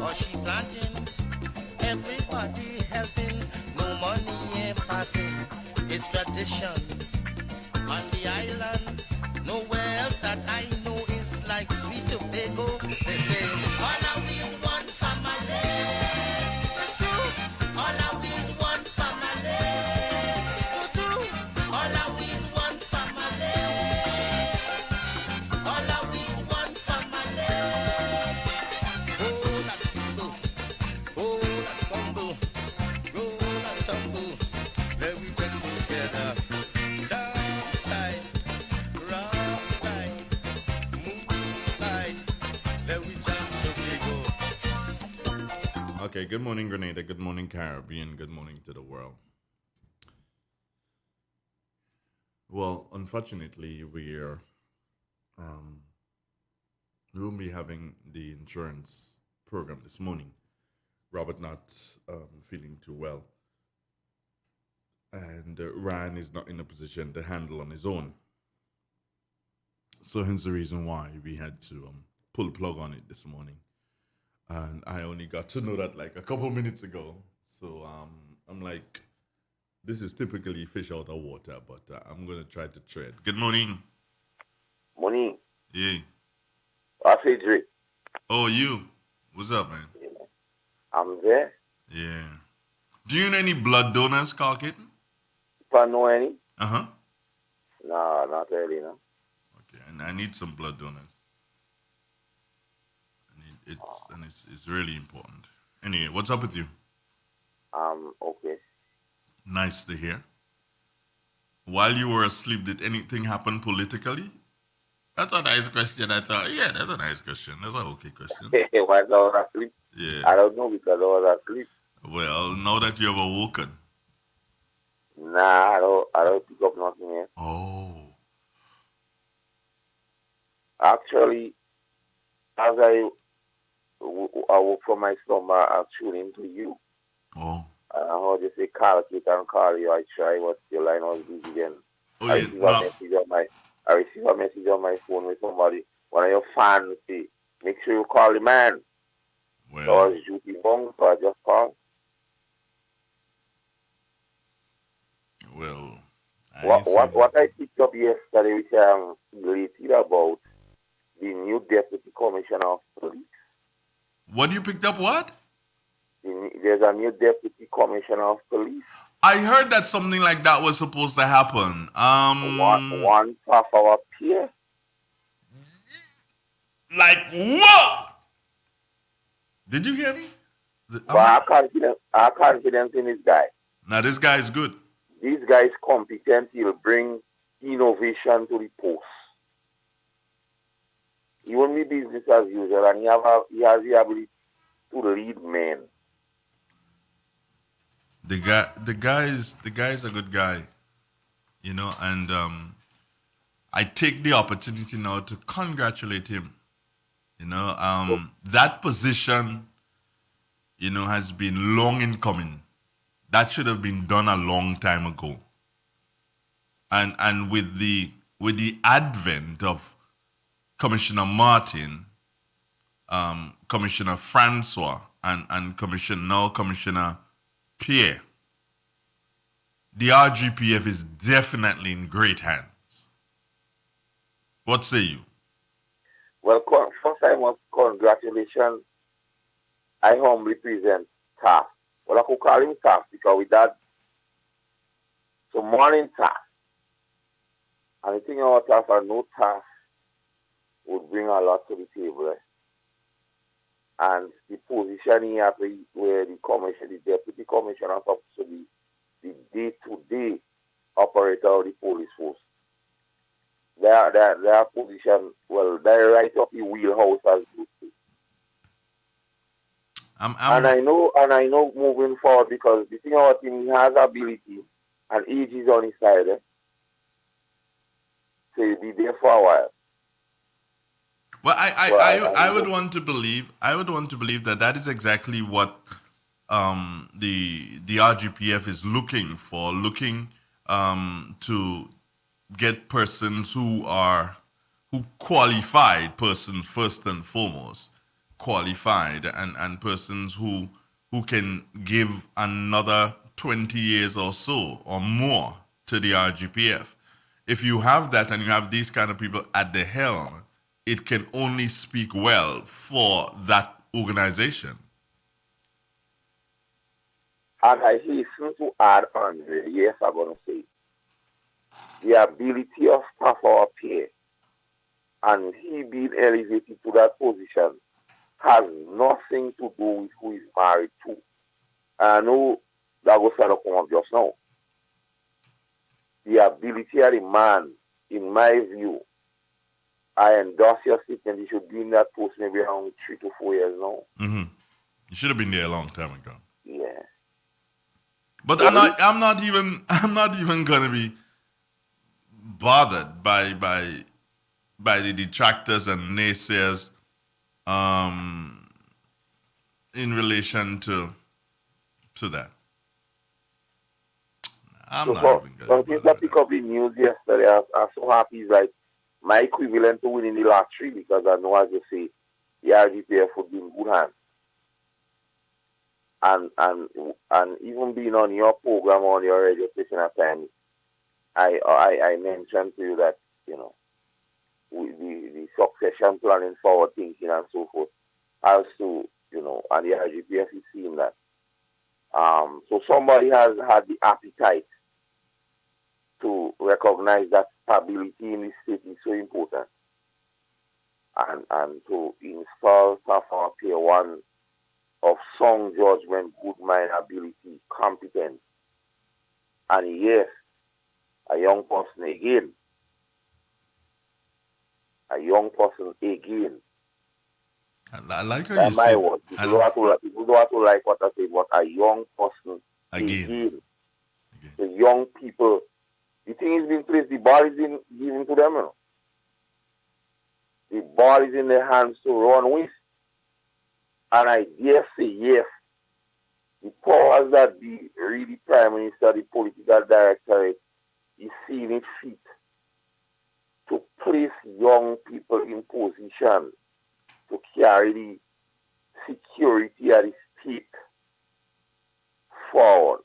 or she planting. Everybody helping, no money ain't passing. It's tradition on the island. Nowhere else that I know is like Sweet Tobago. They say, all I we is one family. It's true. All I we is one family. It's true. All I we is one family. All I we is one family. Oh, that tumble. Oh, that tumble. Oh, that tumble. Let we bring together. Down tight. Round tight. Move tight. Let we jump Tobago. Okay, good morning, Grenada. Good morning, Caribbean. Good morning to the world. Well, unfortunately, we won't be having the insurance program this morning. Robert not feeling too well. And Ryan is not in a position to handle on his own. So hence the reason why we had to pull the plug on it this morning. And I only got to know that like a couple minutes ago. So I'm like, this is typically fish out of water, but I'm going to try to tread. Good morning. Morning. Yeah. What's it, Drake? Oh, you. What's up, man? I'm there. Yeah. Do you know any blood donors, Carl Kitten? If I know any? Uh-huh. No, not really, no. Okay, and I need some blood donors. It's really important. Anyway, what's up with you? Okay. Nice to hear. While you were asleep, did anything happen politically? That's a nice question. I thought, yeah, that's a nice question. That's an okay question. Why I was asleep? Yeah. I don't know because I was asleep. Well, now that you have awoken. Nah, I don't pick up nothing yet. Oh. Actually, as I woke from my slumber, I tuned into you. Oh. And I heard you say, call it and call you. I try, but your line was busy then. Oh, I yeah. received a message on my phone with somebody. One of your fans say, make sure you call the man. Well. So I was duty wrong, so I just called. Well, what I picked up yesterday, which I'm related about the new deputy commissioner of police. What you picked up? What? There's a new deputy commissioner of police. I heard that something like that was supposed to happen. One half our peer. Like what? Did you hear me? But I confidence in this guy. Now this guy is good. This guy is competent. He'll bring innovation to the post. He won't be business as usual, and he has the ability to lead men. The guy is a good guy, you know, and I take the opportunity now to congratulate him. You know, that position, you know, has been long in coming. That should have been done a long time ago. And with the advent of Commissioner Martin, Commissioner Francois, and Commissioner Pierre, the RGPF is definitely in great hands. What say you? Well, first I must congratulations. I humbly present Taff. Well, I could call him Taff because with that, so morning Taff. And the thing about Taff, I know Taff would bring a lot to the table. And the position he has where the deputy commissioner is supposed to be the day-to-day operator of the police force. Their position, well, they're right up the wheelhouse as you say. And I know moving forward because the thing about him, he has ability and age is on his side. So he'll be there for a while. Well, I would want to believe that is exactly what the RGPF is looking for, to get persons who qualified persons first and foremost, qualified and persons who can give another 20 years or so or more to the RGPF. If you have that and you have these kind of people at the helm, it can only speak well for that organization. And I hasten to add, Andre, yes, I'm going to say, the ability of Tafawa Pierre and he being elevated to that position has nothing to do with who he's married to. I know that was said up just now. The ability of the man, in my view, I endorse your statement. He should be in that post maybe around 3 to 4 years now. Mm-hmm. You should have been there a long time ago. Yeah. But I'm not even gonna be bothered by the detractors and naysayers in relation to that. I'm not even gonna some things that pick up the news yesterday, I'm so happy. It's like my equivalent to winning the lottery, because I know, as you say, the RGPF would be in good hands. And even being on your program, on your radio station at times, I mentioned to you that, you know, the succession planning, forward thinking and so forth, as to, you know, and the RGPF is seeing that. So somebody has had the appetite to recognize that stability in the state is so important, and to install Tafawa Pierre one of sound judgment, good mind, ability, competence, and yes, a young person again. I like how you said. People don't have to like what I say, but a young person again. The young people, the thing is being placed, the ball is being given to them. You know? The ball is in their hands to run with. And I dare say, yes, the powers that be, really Prime Minister, the political directorate, is seeing it fit to place young people in position to carry the security of the state forward.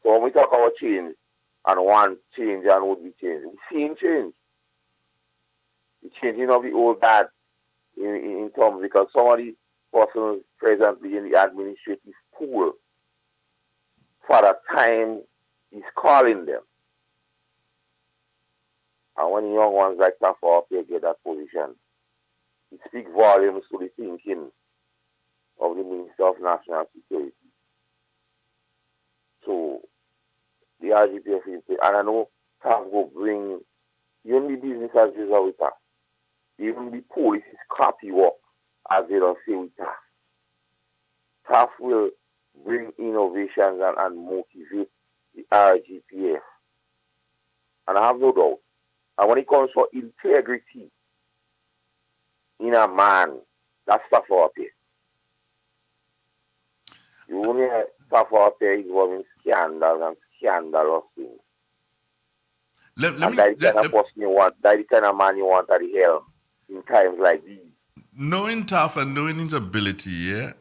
So when we talk about change, and one change and would be change, we're seeing change. The changing of the old guard in terms, because some of the persons presently in the administrative pool, for the time, is calling them. And when the young ones like Tafawa Pierre get that position, it speaks volumes to the thinking of the Minister of National Security. So, the RGPF is, and I know TAF will bring, even the business as usual with TAF, even the police is copy work, as they don't say with TAF. TAF will bring innovations and motivate the RGPF. And I have no doubt. And when it comes to integrity in a man, that's Tafawa Pierre. You only have Tafawa Pierre involving scandals and scandalous things. That's the kind of person you want, that's the kind of man you want at the helm in times like these. Knowing Taff and knowing his ability, yeah,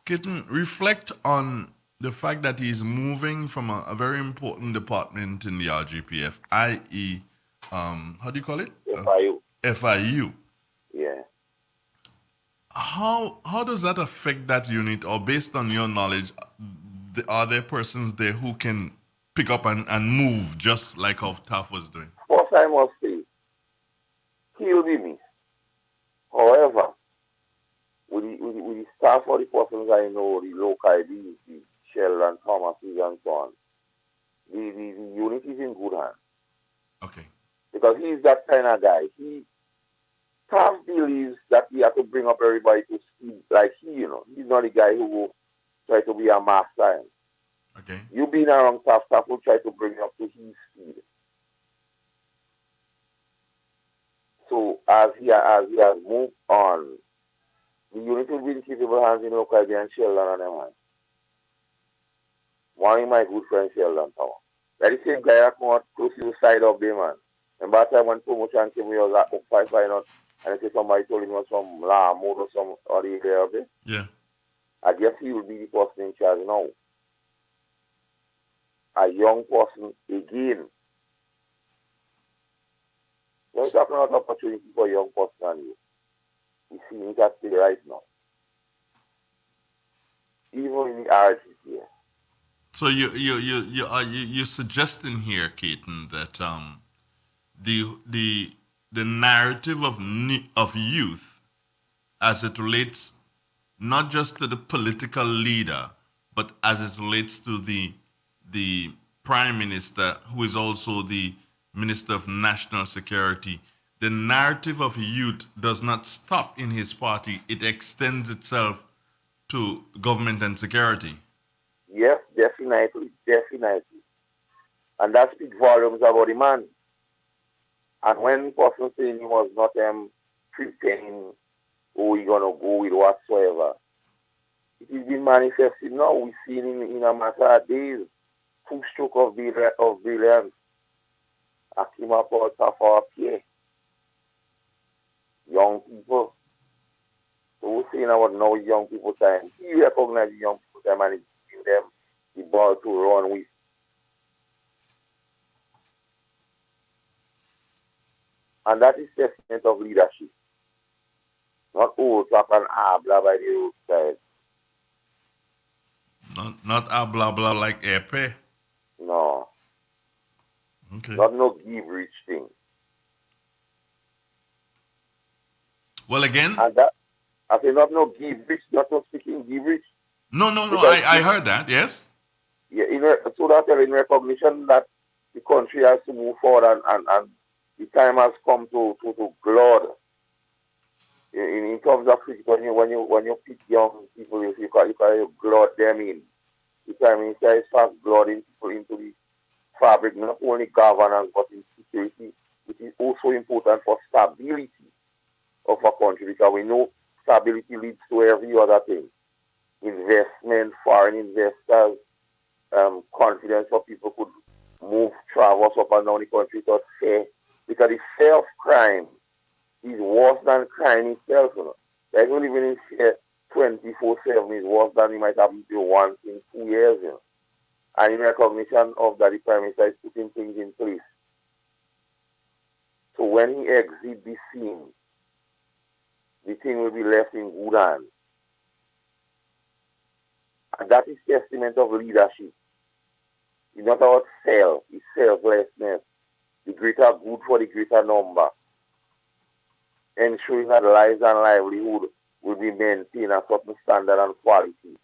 Kitten, reflect on the fact that he's moving from a very important department in the RGPF, i.e., how do you call it? FIU. Yeah. How does that affect that unit, or based on your knowledge, are there persons there who can pick up and move just like how Taff was doing? First, I must say, he'll be missed. However, with the staff of the persons I know, the local, the Sheldon, Thomas, and so on, the unit is in good hands. Okay. Because he's that kind of guy. Taff believes that he has to bring up everybody to speed like he, you know. He's not the guy who will try to be a master. Okay. You being around Taff will try to bring you up to his speed. So as he has moved on, the unit will be in capable hands in local and Sheldon and them hands. One of my good friends, Sheldon Tower. That is the same guy that come out close to the side of them, man. And by the time when promotion came, we was at up 5 not and I say somebody told him was some law mode or some or the area of it, Yeah. I guess he will be the person in charge now. A young person again. So it's talking about opportunity for a young person and you. We see it at the right now. Even in the RTC here. So you're suggesting here, Keaton, that the narrative of youth, as it relates not just to the political leader, but as it relates to the prime minister, who is also the minister of national security, the narrative of youth does not stop in his party. It extends itself to government and security. Yes, definitely. And that speaks volumes about the man. And when the person saying he was not pretending who he gonna go with whatsoever, it is been manifested now. We've seen in a matter of days, full stroke of brilliance. Akima Paul Tafawa Pierre. Young people. So we're saying about now young people time. He recognizes young people time and he's giving them the ball to run with. And that is testament of leadership. Not old talk and blah by the old side. Not blah blah like Epe. No. Okay. Not no give rich thing. Well, again? And that, I say not no give rich, not no speaking give rich. No, I heard that, yes. Yeah, so that in recognition that the country has to move forward and the time has come to glad. In terms of when you pick young people, you can glad them in. The Prime Minister is fast glodding people into the fabric, not only governance but in security, which is also important for stability of a country, because we know stability leads to every other thing. Investment, foreign investors, confidence for people could move, traverse up and down the country without fear. Because the fear of crime is worse than crime itself. You know? Like we living in fear 24/7 is worse than it might happen to you once in 2 years. You know? And in recognition of that, the Prime Minister is putting things in place. So when he exits the scene, the thing will be left in good hands. And that is testament of leadership. It's not about self, it's selflessness. The greater good for the greater number. Ensuring that lives and livelihood will be maintained at a certain standard and quality.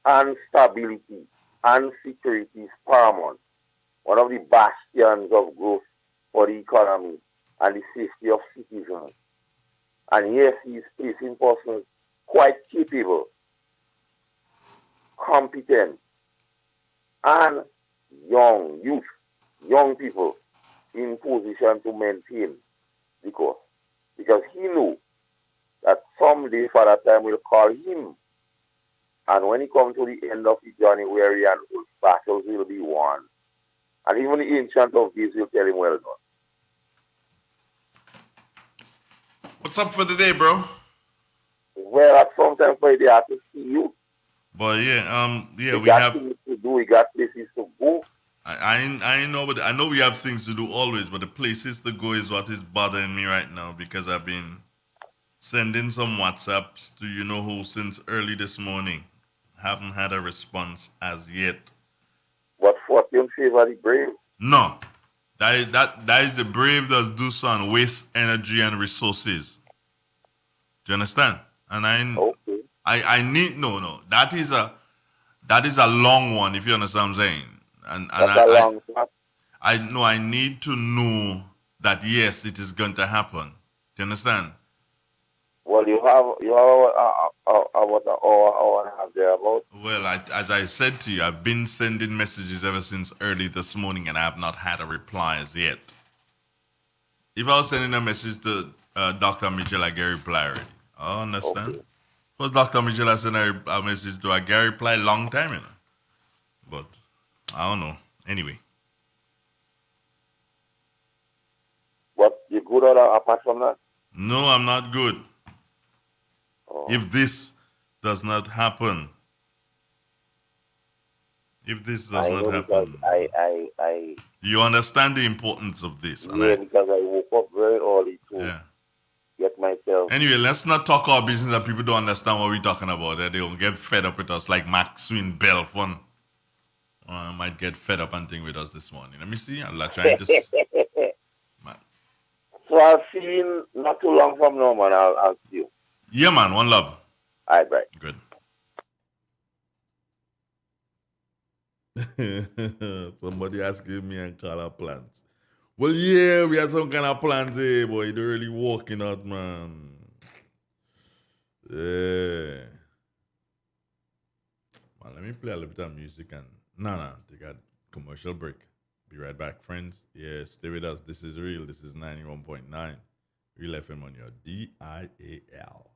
And stability and security is paramount. One of the bastions of growth for the economy and the safety of citizens. And yes, he is placing persons quite capable, competent, and young people in position to maintain the course. Because he knew that someday Father Time will call him. And when he comes to the end of the journey, weary and old, battles will be won. And even the Ancient of Days will tell him, well done. What's up for the day, bro? Well, at some time for the day, I have to see you. But we got have things to do. We got places to go. I know, but I know we have things to do always. But the places to go is what is bothering me right now, because I've been sending some WhatsApps to you know who since early this morning. Haven't had a response as yet. What fortune favor the brave? No, that is the brave that do so and waste energy and resources. Do you understand? And I need no. That is a long one, if you understand what I'm saying. And I need to know that yes, it is going to happen. Do you understand? Well, you have about an hour and a half there about. Well, as I said to you, I've been sending messages ever since early this morning, and I have not had a reply as yet. If I was sending a message to Dr. Mitchell, I get a reply already. I understand. Okay. Because Dr. Mitchell, I sent a message to I get a reply long time, you know. But I don't know. Anyway. What, you good or apart from that? No, I'm not good. Oh. If this does not happen, you understand the importance of this. Because I woke up very early to get myself. Anyway, let's not talk our business that people don't understand what we're talking about. They don't get fed up with us like Maxwin Belfon. Might get fed up and thing with us this morning. Let me see. I'm like trying to. So I'll see you not too long from now, man. I'll see you. Yeah, man. One love. All right, bye. Good. Somebody asking me and color plans. Well, yeah, we had some kind of plans, boy. They're really working out, man. Yeah. Well, let me play a little bit of music and take a commercial break. Be right back, friends. Yeah, stay with us. This is real. This is 91.9 Real FM on your DIAL.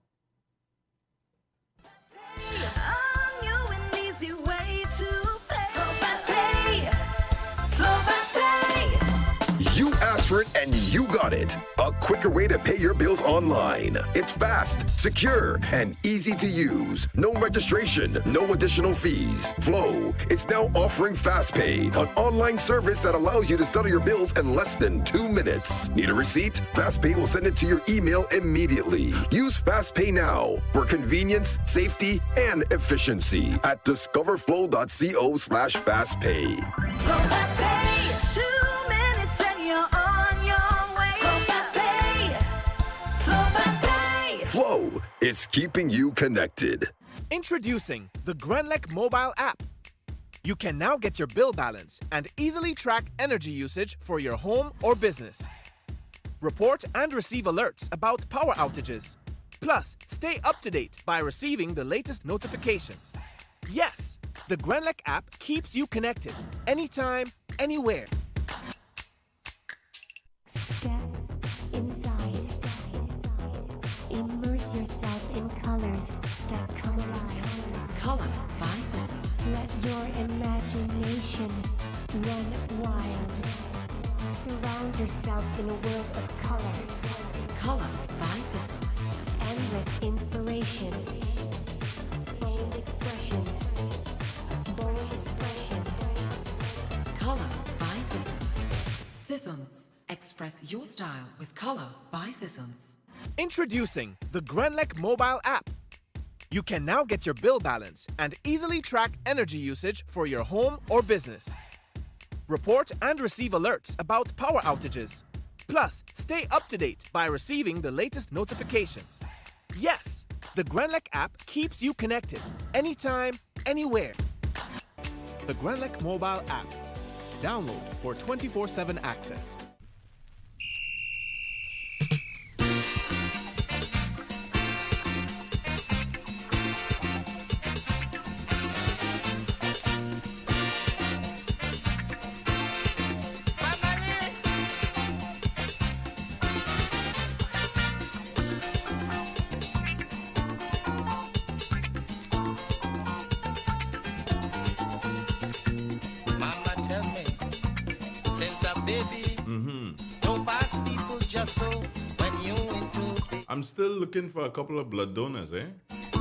You asked for it and you got it. A quicker way to pay your bills online. It's fast, secure, and easy to use. No registration, no additional fees. Flow is now offering FastPay, an online service that allows you to settle your bills in less than 2 minutes. Need a receipt? FastPay will send it to your email immediately. Use FastPay now for convenience, safety, and efficiency at discoverflow.co/fastpay. Flow FastPay. 2 minutes and you're on your way. Flow FastPay. Flow FastPay. Flow is keeping you connected. Introducing the Grenlec mobile app. You can now get your bill balance and easily track energy usage for your home or business. Report and receive alerts about power outages. Plus, stay up to date by receiving the latest notifications. Yes, the Grenlec app keeps you connected anytime, anywhere. Step inside. Immerse yourself in colors that come alive. Color by Sissons. Let your imagination run wild. Surround yourself in a world of color. Color by Sissons. Endless inspiration. Bold expression. Bold expression. Color by Sissons. Sissons. Express your style with Color by Sissons. Introducing the Grenlec mobile app. You can now get your bill balance and easily track energy usage for your home or business. Report and receive alerts about power outages. Plus, stay up to date by receiving the latest notifications. Yes, the Grenlec app keeps you connected anytime, anywhere. The Grenlec mobile app. Download for 24/7 access. Mama tell me, since a baby, don't pass people just so when you into it. I'm still looking for a couple of blood donors, eh?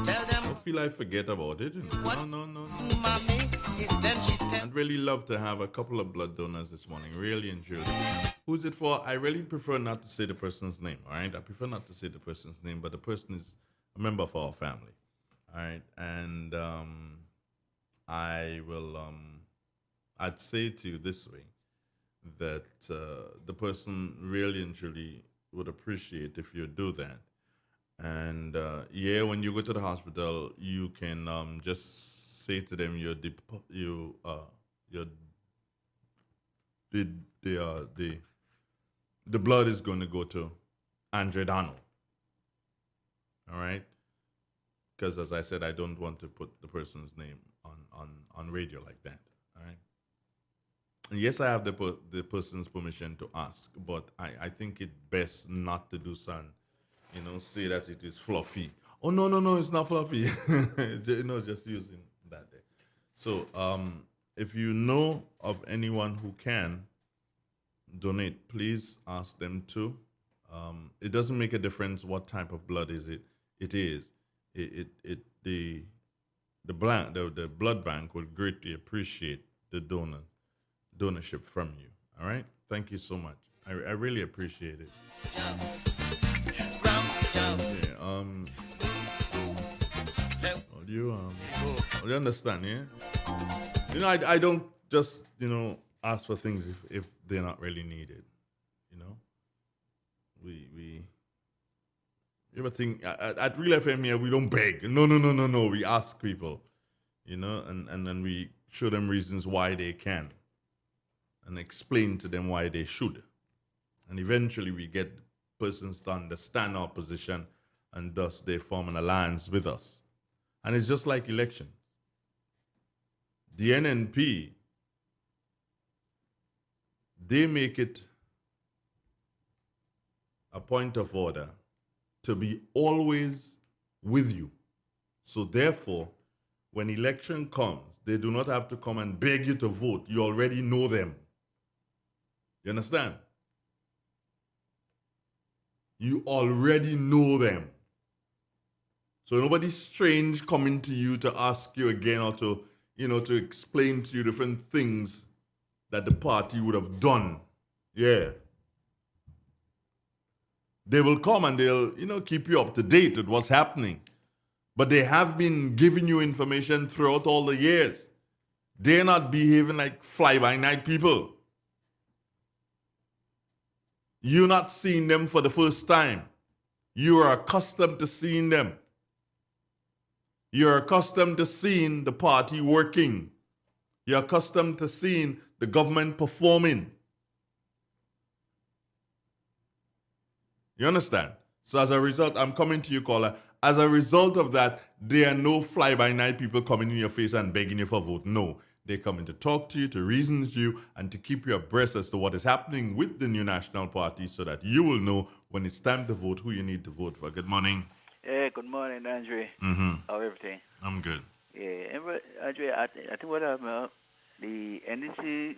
Tell them I feel I forget about it. No. mommy is then she tell. I'd really love to have a couple of blood donors this morning, really and truly. Who's it for? I really prefer not to say the person's name, all right? I prefer not to say the person's name, but the person is a member of our family, all right? And I will, I'd say to you this way, that the person really and truly would appreciate if you do that. And when you go to the hospital, you can just say to them the blood is going to go to Andre Donald. All right? Because as I said, I don't want to put the person's name on radio like that. All right? And yes, I have the person's permission to ask, but I think it best not to do something. Say that it is fluffy. Oh, no, it's not fluffy. Just using that there. So, if you know of anyone who can donate, please ask them to. It doesn't make a difference what type of blood is it. It is. The blood bank will greatly appreciate the donorship from you. All right. Thank you so much. I really appreciate it. Yeah, do you understand? Yeah. I don't just ask for things if they're not really needed. We you ever think at Real FM here we don't beg. No. We ask people, and then we show them reasons why they can, and explain to them why they should, and eventually we get persons to understand our position, and thus they form an alliance with us. And it's just like election. The NNP, they make it a point of order to be always with you. So therefore, when election comes, they do not have to come and beg you to vote. You already know them. You understand? You already know them. So nobody's strange coming to you to ask you again or to explain to you different things that the party would have done. Yeah. They will come and they'll, keep you up to date with what's happening. But they have been giving you information throughout all the years. They're not behaving like fly-by-night people. You're not seeing them for the first time. You are accustomed to seeing them. You're accustomed to seeing the party working. You're accustomed to seeing the government performing. You understand? So as a result, I'm coming to you, caller. As a result of that, there are no fly-by-night people coming in your face and begging you for a vote. No. They're coming to talk to you, to reason to you, and to keep you abreast as to what is happening with the new national party so that you will know when it's time to vote who you need to vote for. Good morning. Yeah, good morning, Andre. How everything? I'm good. Yeah, Andre, I think what happened, the NDC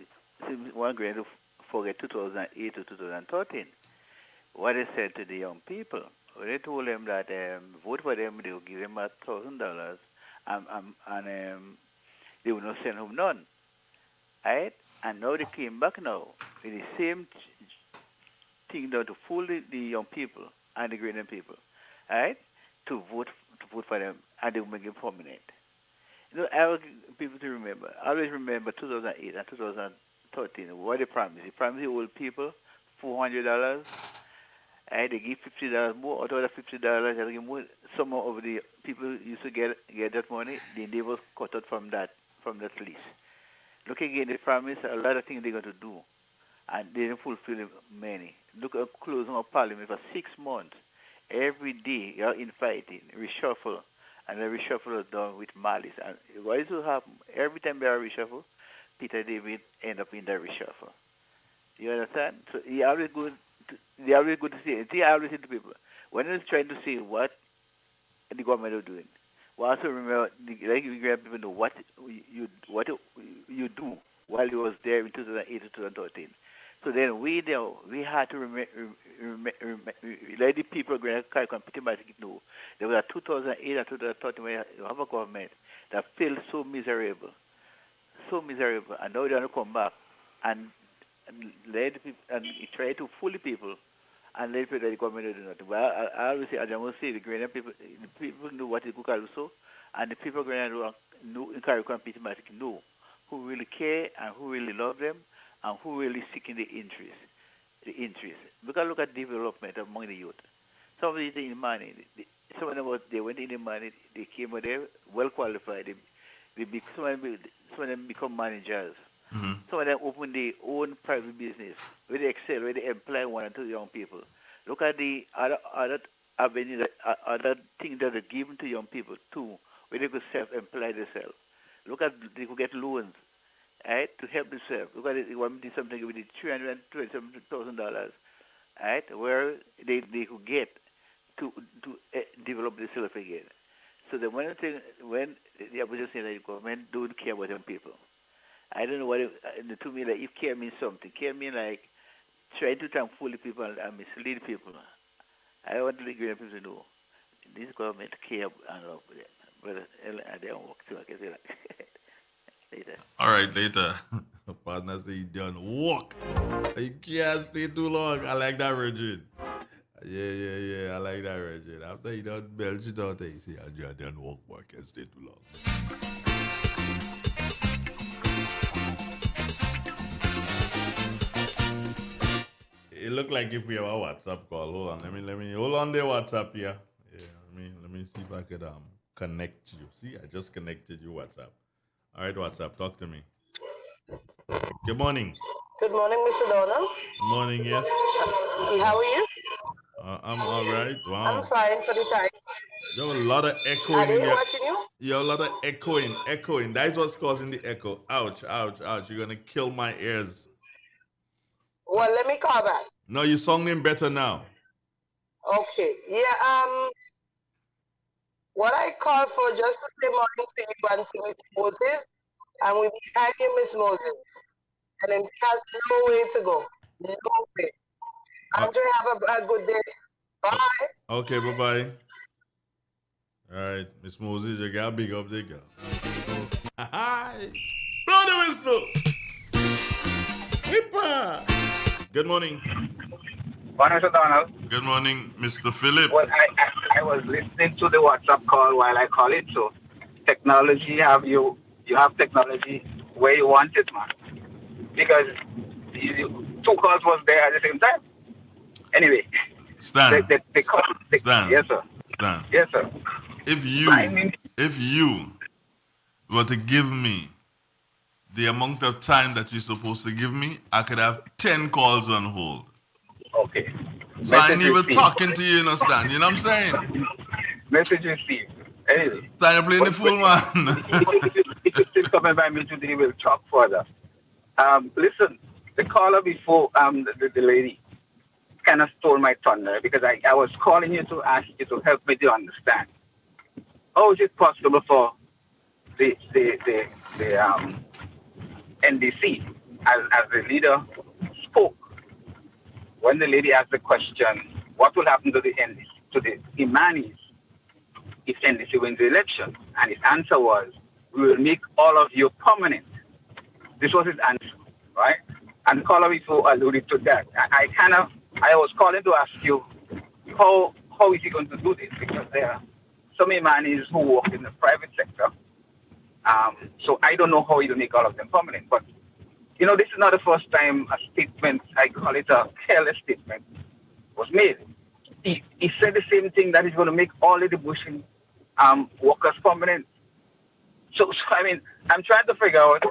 seems one going to forget 2008 to 2013. What they said to the young people, when they told them that vote for them, they will give them $1,000, and they will not send home none. Right? And now they came back now with the same thing now to fool the young people and the great people, right? To vote for them, and they will make it permanent. I want people to remember. I always remember 2008 and 2013. What they promised? They promised the old people $400. They give $50 more. Out of the $50, they give more. Some of the people used to get that money. Then they was cut out from that list. Look again, they promised a lot of things they're going to do, and they didn't fulfill many. Look at closing of Parliament for 6 months. Every day you're infighting, reshuffle, and the reshuffle is done with malice. And what is to happen? Every time there are reshuffle, Peter David end up in the reshuffle. You understand? So they always good to see. I always say to people, when they're trying to see what the government is doing, we also remember, like we grab people know what you do while you was there in 2008 to 2013. So then we had to let the people pretty much know there was a 2008 and 2013 when you have a government that failed so miserable, and now they want to come back and let the people and try to fool the people and let people that the government do nothing. Well, I always say, I will say, the people know what is good also, and the people know in Caribbean pretty much know who really care and who really love them and who really seeking the interest. Because look at development among the youth. Some of them in the money. Some of them they went in the money. They came over there well qualified. Some of them become managers. Some of them open their own private business where they excel, where they employ 1 or 2 young people. Look at the other avenue, other things that are given to young people too, where they could self-employ themselves. Look at they could get loans, right, to help themselves. Look at it, they want to do something with the $327,000, right, where they could get to develop themselves again. So the one thing when the opposition say that the government don't care about young people. I don't know what to me, like, if care means something. Care means like try to fool the people and mislead people. I want the great people to know this government care and love them. But they don't work too. I can say that. Later. All right, later. Partner say you done walk. You can't stay too long. I like that, Regine. Yeah. I like that, Regine. After you done belch it out, you say, I done walk, boy. I can't stay too long. It look like if we have a WhatsApp call. Hold on, let me hold on there, WhatsApp here. Yeah, let me see if I could connect you. See, I just connected you, WhatsApp. All right, WhatsApp, talk to me. Good morning. Good morning, Mr. Donald. Good morning, yes. How are you? I'm all right. Wow. I'm fine for the time. You have a lot of echoing Are they in there. watching you? You have a lot of echoing. That's what's causing the echo. Ouch. You're going to kill my ears. Well, let me call back. No, you're sounding better now. Okay. Yeah, what I called for just to say morning to you and to Miss Moses, and we behind you, Miss Moses. And then has no way to go. No way. Andre, have a good day. Bye. Okay, bye-bye. All right, Miss Moses, you got big up there, girl. Hi. Blow the whistle. Whipper. Good morning. Morning, Mr. Donald. Good morning, Mr. Philip. Well, I was listening to the WhatsApp call while I call it. So, technology you have technology where you want it, man. Because two calls was there at the same time. Anyway, Stan. Stan. Yes, sir. Stan. Yes, sir. If you were to give me the amount of time that you're supposed to give me, I could have 10 calls on hold. Okay. So I ain't even talking to you, Stan. You know what I'm saying? Message received. Anyway. Stan, you're playing the fool, man. If you're still coming by me today, we'll talk further. Listen, the caller before, the lady, kind of stole my thunder because I was calling you to ask you to help me to understand. How is it possible for the NDC, as the leader spoke, when the lady asked the question, what will happen to the NDC, to the Imanis if NDC wins the election? And his answer was, we will make all of you permanent. This was his answer, right? And the caller before alluded to that. I was calling to ask you, how is he going to do this? Because there are some Imanis who work in the private sector. So I don't know how he will make all of them permanent. But, this is not the first time a statement, I call it a careless statement, was made. He said the same thing, that he's going to make all of the bushing workers permanent. So I'm trying to figure out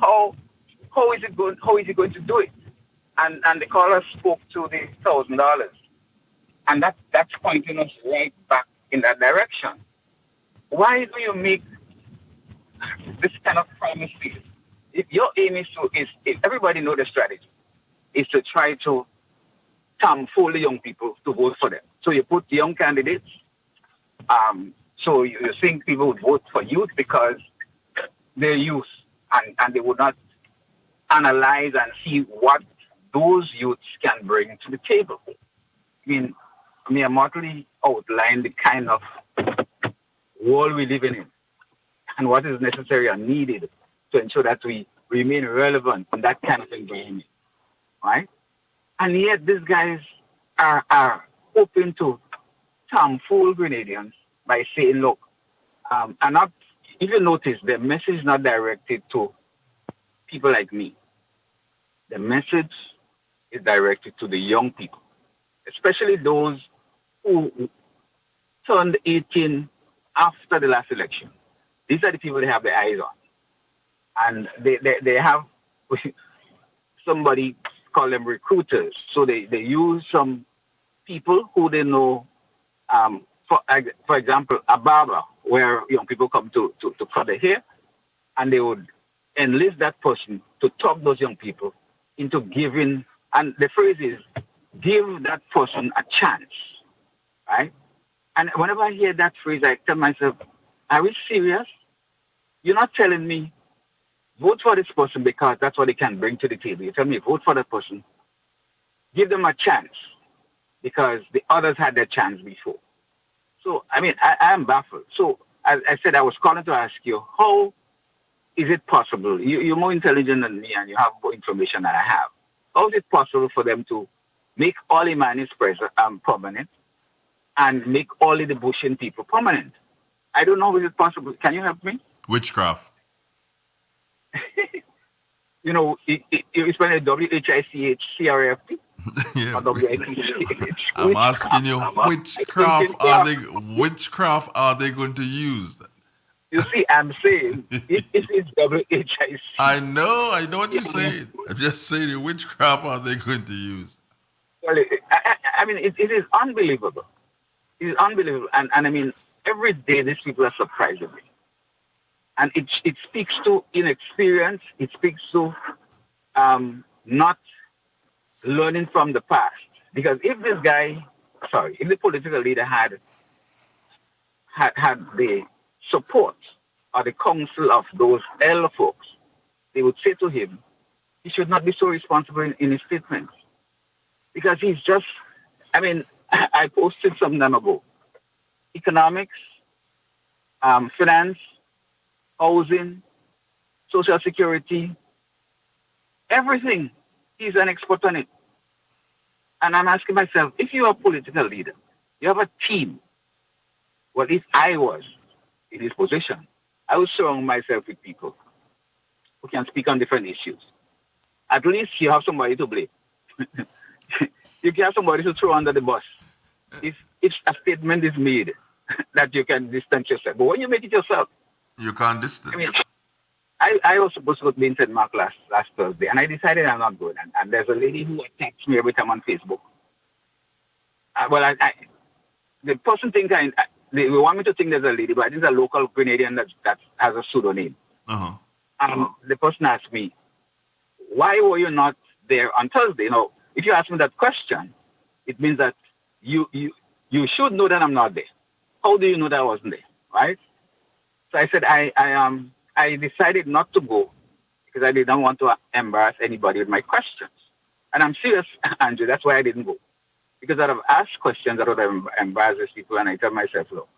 how is he going to do it? And the caller spoke to the $1,000. And that's pointing us right back in that direction. Why do you make this kind of promises? If your aim is if everybody know the strategy, is to try to fool the young people to vote for them. So you put young candidates. So you think people would vote for youth because they're youth and they would not analyze and see what those youths can bring to the table. I mortally outline the kind of world we live in and what is necessary and needed to ensure that we remain relevant in that kind of environment, right? And yet these guys are open to fool Grenadians by saying, look, if you notice, the message is not directed to people like me. The message is directed to the young people, especially those who turned 18 after the last election. These are the people they have their eyes on. And they have somebody call them recruiters. So they use some people who they know, for example, a barber, where young people come to cut their hair, and they would enlist that person to talk those young people into giving, and the phrase is, give that person a chance, right? And whenever I hear that phrase, I tell myself, are we serious? You're not telling me vote for this person because that's what they can bring to the table. You tell me, vote for that person. Give them a chance because the others had their chance before. So, I mean, I am baffled. So, as I said, I was calling to ask you, how is it possible? You're more intelligent than me and you have more information than I have. How is it possible for them to make all Imani's permanent and make all the Bushian people permanent? I don't know, is it possible? Can you help me? Witchcraft. You know, you spell it WHICHCRAFT? Yeah. Or WICH? I'm asking you, which craft are they going to use? You see, I'm saying it is WHIC. I know what you're saying. I'm just saying, which craft are they going to use? Well, I mean, it is unbelievable. It is unbelievable. And I mean, every day these people are surprising me. And it speaks to inexperience. It speaks to not learning from the past. Because if if the political leader had the support or the counsel of those elder folks, they would say to him, he should not be so responsible in his statements. Because he's just, I mean, I posted some time ago. Economics, finance, housing, social security, everything. He's an expert on it. And I'm asking myself, if you're a political leader, you have a team. Well, if I was in his position, I would surround myself with people who can speak on different issues. At least you have somebody to blame. You can have somebody to throw under the bus. If a statement is made that you can distance yourself. But when you make it yourself, you can't distance. I mean, I was supposed to be in St. Mark last Thursday, and I decided I'm not going. And there's a lady who attacks me every time on Facebook. The person thinks they want me to think there's a lady, but I think it's a local Grenadian that has a pseudonym. The person asked me, why were you not there on Thursday? You know, if you ask me that question, it means that you should know that I'm not there. How do you know that I wasn't there, right? So I said, I decided not to go because I didn't want to embarrass anybody with my questions. And I'm serious, Andrew, that's why I didn't go. Because I'd have asked questions that would have embarrassed these people, and I tell myself, look,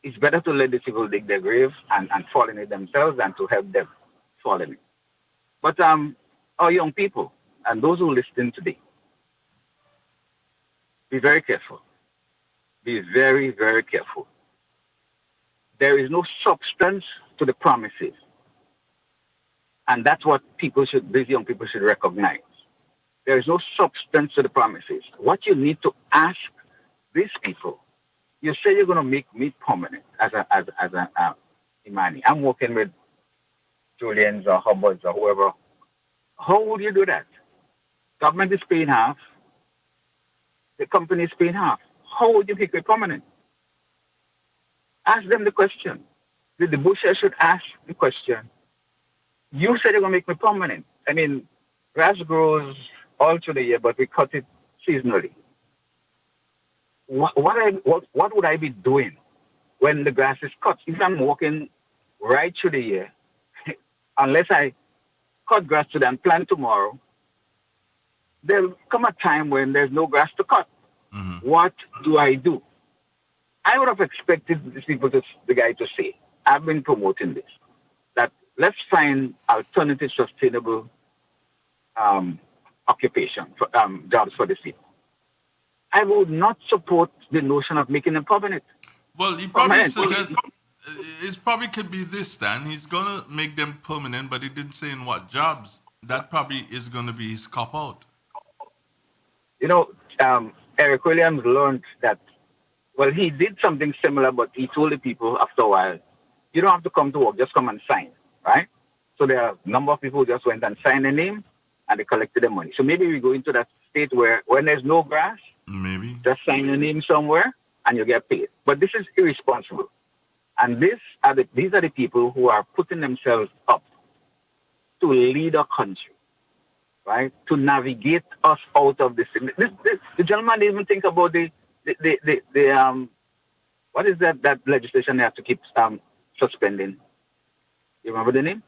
it's better to let these people dig their grave and fall in it themselves than to help them fall in it. But our young people and those who listen today, be very careful. Be very, very careful. There is no substance to the promises. And that's what these young people should recognize. There is no substance to the promises. What you need to ask these people, you say you're going to make me permanent as an Imani. I'm working with Julians or Hubbards or whoever. How would you do that? Government is paying half. The company is paying half. How would you make it permanent? Ask them the question. The Bushians should ask the question. You said you're going to make me permanent. I mean, grass grows all through the year, but we cut it seasonally. What would I be doing when the grass is cut? If I'm walking right through the year, unless I cut grass today and plant tomorrow, there'll come a time when there's no grass to cut. What do I do? I would have expected the guy to say, I've been promoting this, that let's find alternative sustainable occupation, jobs for the people. I would not support the notion of making them permanent. Well, he probably suggests, it probably could be this, Dan. He's going to make them permanent, but he didn't say in what jobs. That probably is going to be his cop-out. You know, Eric Williams learned that, well, he did something similar, but he told the people after a while, you don't have to come to work, just come and sign, right? So there are a number of people who just went and signed their name, and they collected the money. So maybe we go into that state where when there's no grass, maybe just sign your name somewhere and you get paid. But this is irresponsible. And these are the people who are putting themselves up to lead a country, right? To navigate us out of this. The gentleman didn't even think about the what is that legislation they have to keep suspending? You remember the name?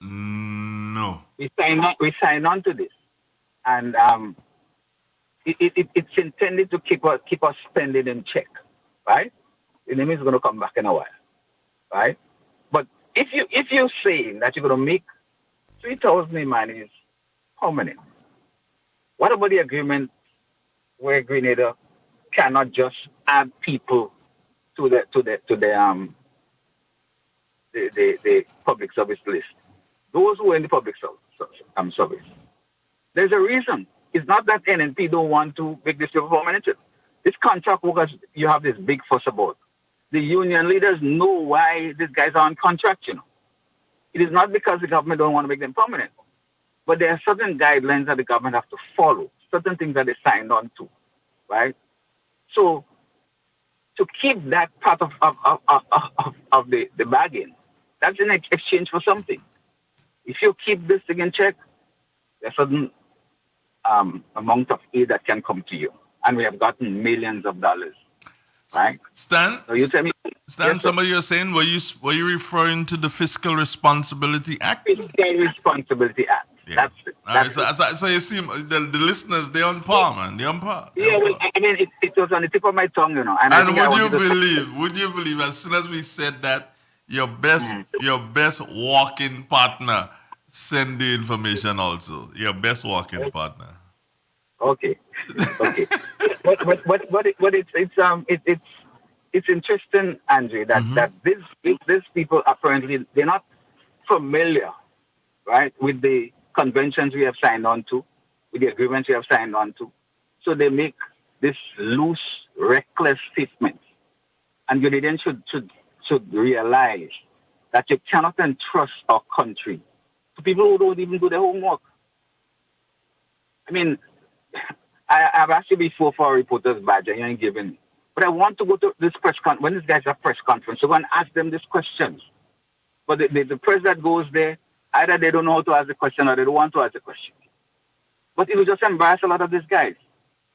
No. We sign on to this, and it's intended to keep us spending in check, right? The name is going to come back in a while, right? But if you're saying that you're going to make 3,000 Imanis permanent, what about the agreement where Grenada cannot just add people to the public service list? Those who are in the public service. There's a reason. It's not that NNP don't want to make this permanent. This contract workers you have this big fuss about. The union leaders know why these guys are on contract, you know. It is not because the government don't want to make them permanent. But there are certain guidelines that the government have to follow, certain things that they signed on to, right? So to keep that part of the bargain, that's in exchange for something. If you keep this thing in check, there's a certain amount of aid that can come to you. And we have gotten millions of dollars, right? Stan, so you tell me, Stan, somebody you're saying, were you referring to the Fiscal Responsibility Act? Fiscal Responsibility Act. Yeah. That's it. All right, so you see, the listeners, they're on par, man. They're on par. Yeah, well, I mean, it was on the tip of my tongue, you know. And would you believe, as soon as we said that, your best walking partner send the information also. Your best walking partner. Okay. but it's interesting, Andre, that these people apparently they're not familiar, right, with the conventions we have signed on to, with the agreements we have signed on to. So they make this loose, reckless statements. And Grenadians should realize that you cannot entrust our country to people who don't even do their homework. I mean, I've asked you before for a reporter's badge and you ain't giving me. But I want to go to this press conference, when these guys have press conference, so go and ask them these questions. But the press that goes there, either they don't know how to ask the question or they don't want to ask the question. But it will just embarrass a lot of these guys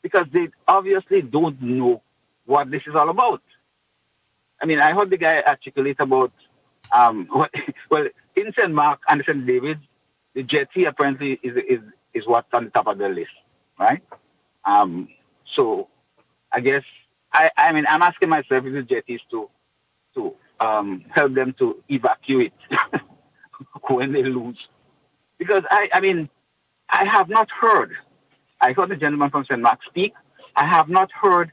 because they obviously don't know what this is all about. I mean, I heard the guy articulate about, in St. Mark and St. David, the jetty apparently is what's on the top of the list, right? So I guess, I mean, I'm asking myself if the jetties to help them to evacuate when they lose. Because, I mean, I have not heard, I heard the gentleman from St. Mark speak, I have not heard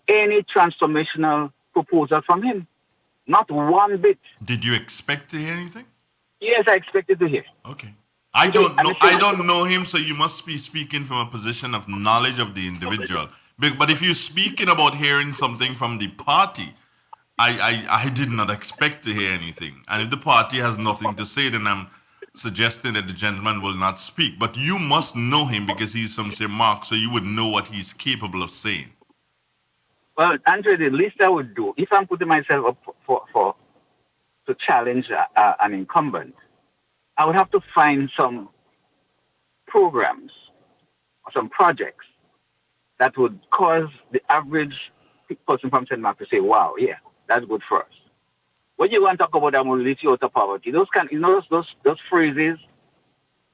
any transformational proposal from him. Not one bit. Did you expect to hear anything? Yes, I expected to hear. Okay. I don't know him, so you must be speaking from a position of knowledge of the individual. But if you're speaking about hearing something from the party, I did not expect to hear anything. And if the party has nothing to say, then I'm suggesting that the gentleman will not speak. But you must know him because he's from St. Mark, so you would know what he's capable of saying. Well, Andre, the least I would do, if I'm putting myself up to challenge an incumbent, I would have to find some programs or some projects that would cause the average person from St. Mark to say, wow, yeah, that's good for us. When you want to talk about I'm going to lift you out of poverty, those phrases,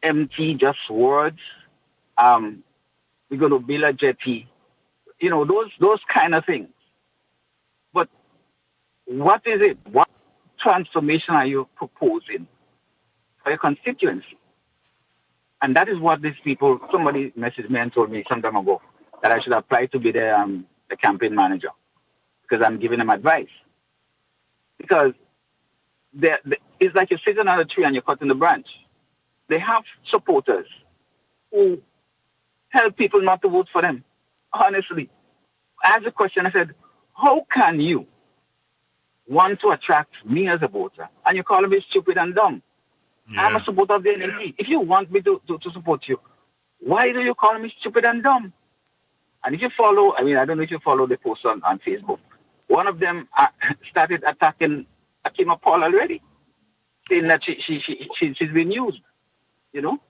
empty, just words, we're going to build a jetty, you know, those kind of things. But what is it? What transformation are you proposing for your constituency? And that is what these people, somebody messaged me and told me some time ago that I should apply to be the campaign manager because I'm giving them advice. Because it's like you're sitting on a tree and you're cutting the branch. They have supporters who help people not to vote for them. Honestly, I asked a question, I said, how can you want to attract me as a voter and you call me stupid and dumb? Yeah. I'm a supporter of the NNP. If you want me to support you, why do you call me stupid and dumb? And if you follow, I mean, I don't know if you follow the post on Facebook. One of them started attacking Akima Paul already, saying that she's been used, you know?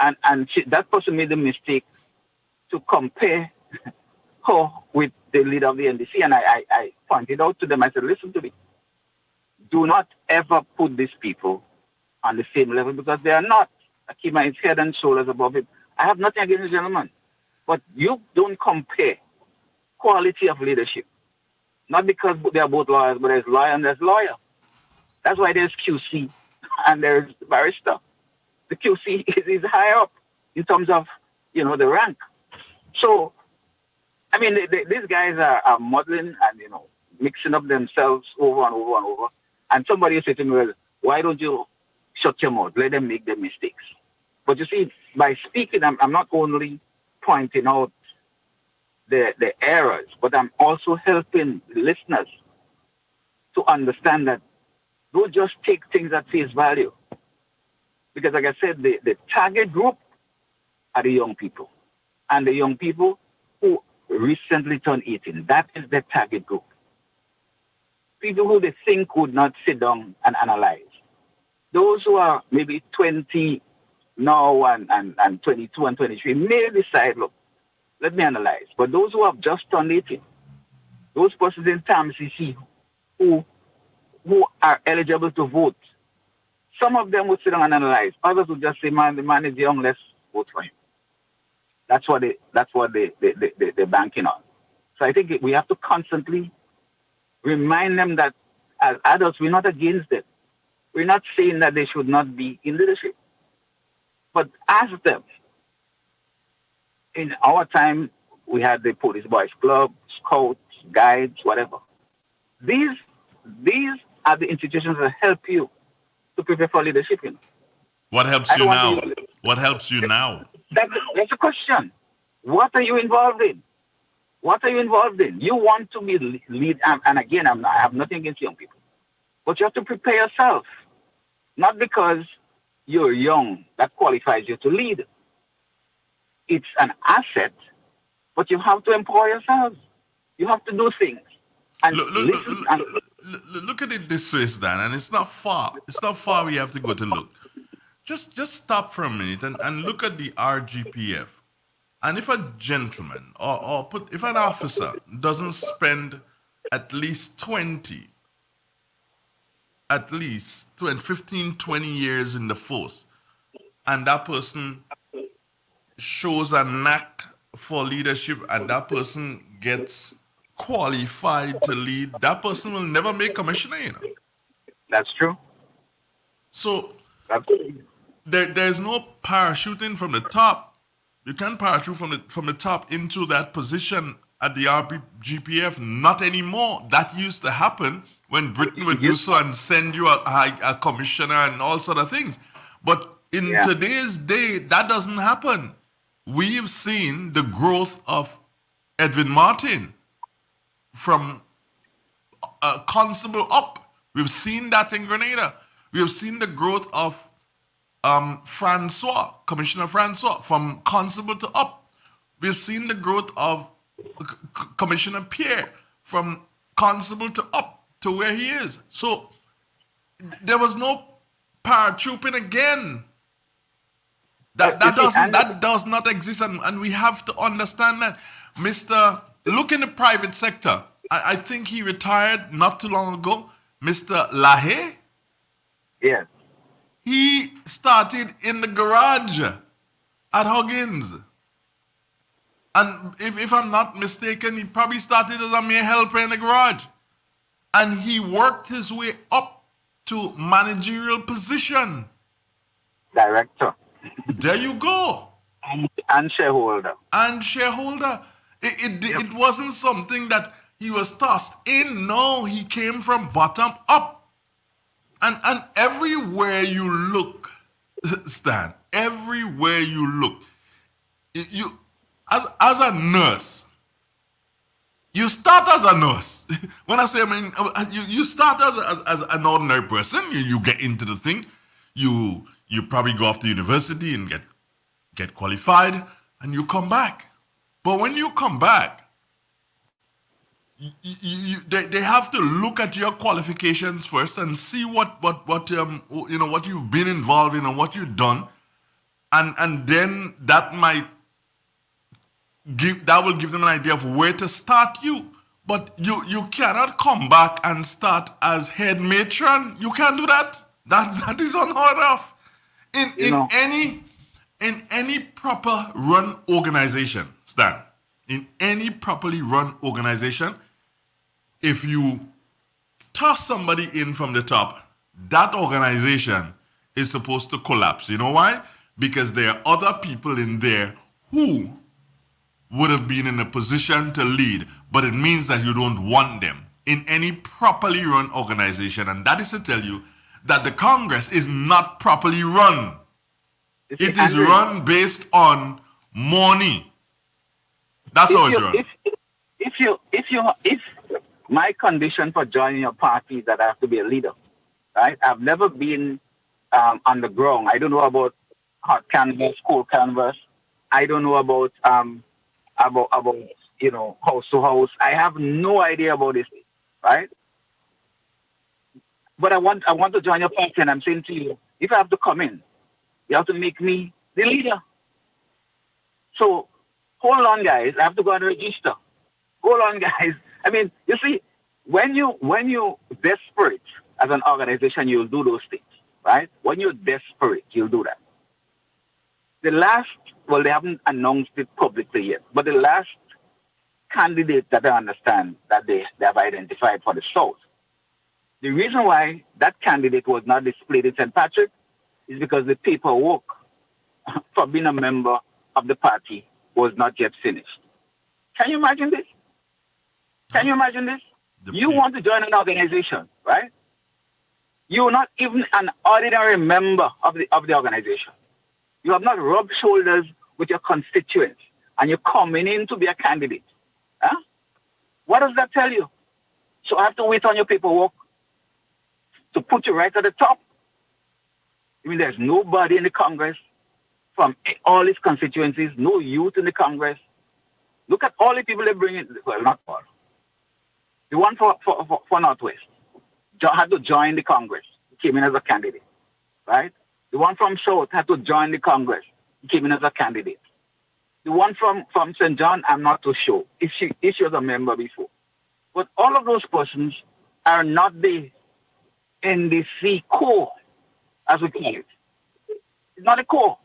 And that person made the mistake to compare her with the leader of the NDC. And I pointed out to them, I said, listen to me. Do not ever put these people on the same level because they are not. I keep my head and shoulders above him. I have nothing against the gentleman, but you don't compare quality of leadership. Not because they are both lawyers, but there's lawyer and there's lawyer. That's why there's QC and there's barrister. The QC is higher up in terms of, the rank. So, I mean, these guys are muddling and, mixing up themselves over and over and over. And somebody said to me, well, why don't you shut your mouth? Let them make their mistakes. But you see, by speaking, I'm not only pointing out the errors, but I'm also helping listeners to understand that don't just take things at face value. Because like I said, the target group are the young people. And the young people who recently turned 18, that is the target group. People who they think would not sit down and analyze. Those who are maybe 20 now and 22 and 23 may decide, look, let me analyze. But those who have just turned 18, those persons in TAMCC who are eligible to vote, some of them would sit down and analyze. Others would just say, man, the man is young, let's vote for him. That's what they're banking on. So I think we have to constantly remind them that as adults, we're not against them. We're not saying that they should not be in leadership. But ask them. In our time, we had the Police Boys Club, Scouts, Guides, whatever. These are the institutions that help you to prepare for leadership. What helps you now? What helps you now? That's a question. What are you involved in? What are you involved in? You want to be lead, and again, I have nothing against young people, but you have to prepare yourself. Not because you're young that qualifies you to lead. It's an asset, but you have to empower yourselves. You have to do things. And look at it this way, Stan, and it's not far. It's not far we have to go to look. Just stop for a minute and look at the RGPF. And if a gentleman if an officer doesn't spend at least 15, 20 years in the force, and that person shows a knack for leadership and that person gets qualified to lead, that person will never make commissioner, That's true. So there's no parachuting from the top. You can't parachute from the top into that position at the RGPF. Not anymore. That used to happen when Britain would do so and send you a commissioner and all sort of things. But in today's day, that doesn't happen. We've seen the growth of Edwin Martin from constable up. We've seen that in Grenada. We have seen the growth of Commissioner Francois, from constable to up. We've seen the growth of Commissioner Pierre, from constable to up to where he is. So there was no paratrooping again. That does not exist, and we have to understand that. Look in the private sector. I think he retired not too long ago. Mr. Lahaye. Yeah. He started in the garage at Huggins. And if I'm not mistaken, he probably started as a mere helper in the garage. And he worked his way up to managerial position. Director. There you go. And shareholder. And shareholder. It wasn't something that he was tossed in. No, he came from bottom up. And everywhere you look, Stan, everywhere you look, you as a nurse, you start as a nurse. When I say, you start as an ordinary person. You get into the thing. You probably go off to university and get qualified, and you come back. But when you come back, they have to look at your qualifications first and see what you've been involved in and what you've done, and then that will give them an idea of where to start you. But you cannot come back and start as head matron. You can't do that. That is unheard of. In any proper run organization, Stan, in any properly run organization, if you toss somebody in from the top, that organization is supposed to collapse. You know why? Because there are other people in there who would have been in a position to lead, but it means that you don't want them in any properly run organization. And that is to tell you that the Congress is not properly run. It is run based on money. That's how it's run. If my condition for joining a party is that I have to be a leader, right? I've never been on the ground. I don't know about hot canvas, cold canvas. I don't know about house to house. I have no idea about this, right? But I want to join your party, and I'm saying to you, if I have to come in, you have to make me the leader. So hold on, guys. I have to go and register. Hold on, guys. I mean, you see, when you desperate as an organization, you'll do those things, right? When you're desperate, you'll do that. They haven't announced it publicly yet, but the last candidate that I understand that they have identified for the South, the reason why that candidate was not displayed in St. Patrick is because the paperwork for being a member of the party was not yet finished. Can you imagine this? Can you imagine this? You want to join an organization, right? You're not even an ordinary member of the organization. You have not rubbed shoulders with your constituents, and you're coming in to be a candidate. Huh? What does that tell you? So I have to wait on your paperwork to put you right at the top. I mean, there's nobody in the Congress from all its constituencies, no youth in the Congress. Look at all the people they bring in. Well, not all. The one for Northwest had to join the Congress. He came in as a candidate, right? The one from South had to join the Congress. He came in as a candidate. The one from St. John, I'm not too sure if she was a member before. But all of those persons are not the NDC core, as we call it. It's not a core.